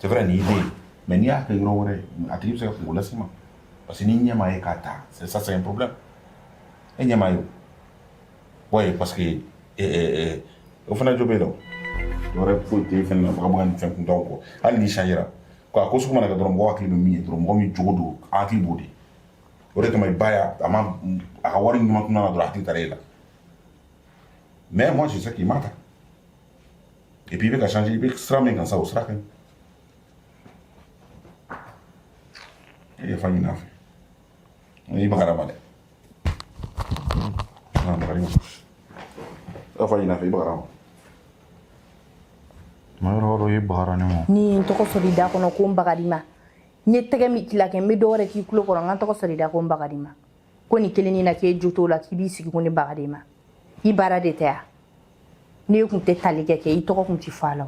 c'est vrai nin y'i den ye mais n'i y'a kɛ yɔrɔ wɛrɛ a tigi bɛ se ka kungo lase ma parce que ni ɲɛ m'a ye k'a ta ça c'est un problème e ɲɛ m'a ye o ouais parce que o fana jo bɛ yen nɔ wɛrɛ foyi tɛ fɛn na baga ni fɛn kuntanw kɔ hali n'i changera ko sugu mana kɛ dɔrɔn mɔgɔ hakili bɛ min ye dɔrɔn mɔgɔ min jogo don a hakili b'o de o de kama i ba y'a a ka wari ɲuman kunna na dɔrɔn a hakili taara e la mais moi je sais qu'il m'a ta et puis i bɛ ka changer i bɛ sira min kan sa o sira ka ɲi e yafa ɲin'a fɛ i bagara ma dɛ bagari ma yafa ɲin'a fɛ i bagara ma ma yɔrɔ yɔrɔ ye bagara ne ma ni ye n tɔgɔ sɔrɔ i da kɔnɔ ko n bagari ma n ye tɛgɛ min k'i la kɛ n bɛ dɔ wɛrɛ k'i tulo kɔrɔ n ka n tɔgɔ sɔrɔ i da ko n bagari ma ko nin kelen na k'e jo t'o la k'i b'i sigi ko ne bagari ma i baara de tɛ ya ne kun tɛ tali kɛ i tɔgɔ kun ti fɔ a la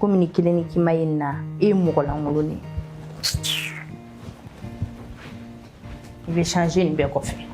komi nin kelen ni k'i ma ye nin na e ye mɔgɔ lankolon de ye i bɛ changer nin bɛɛ kɔfɛ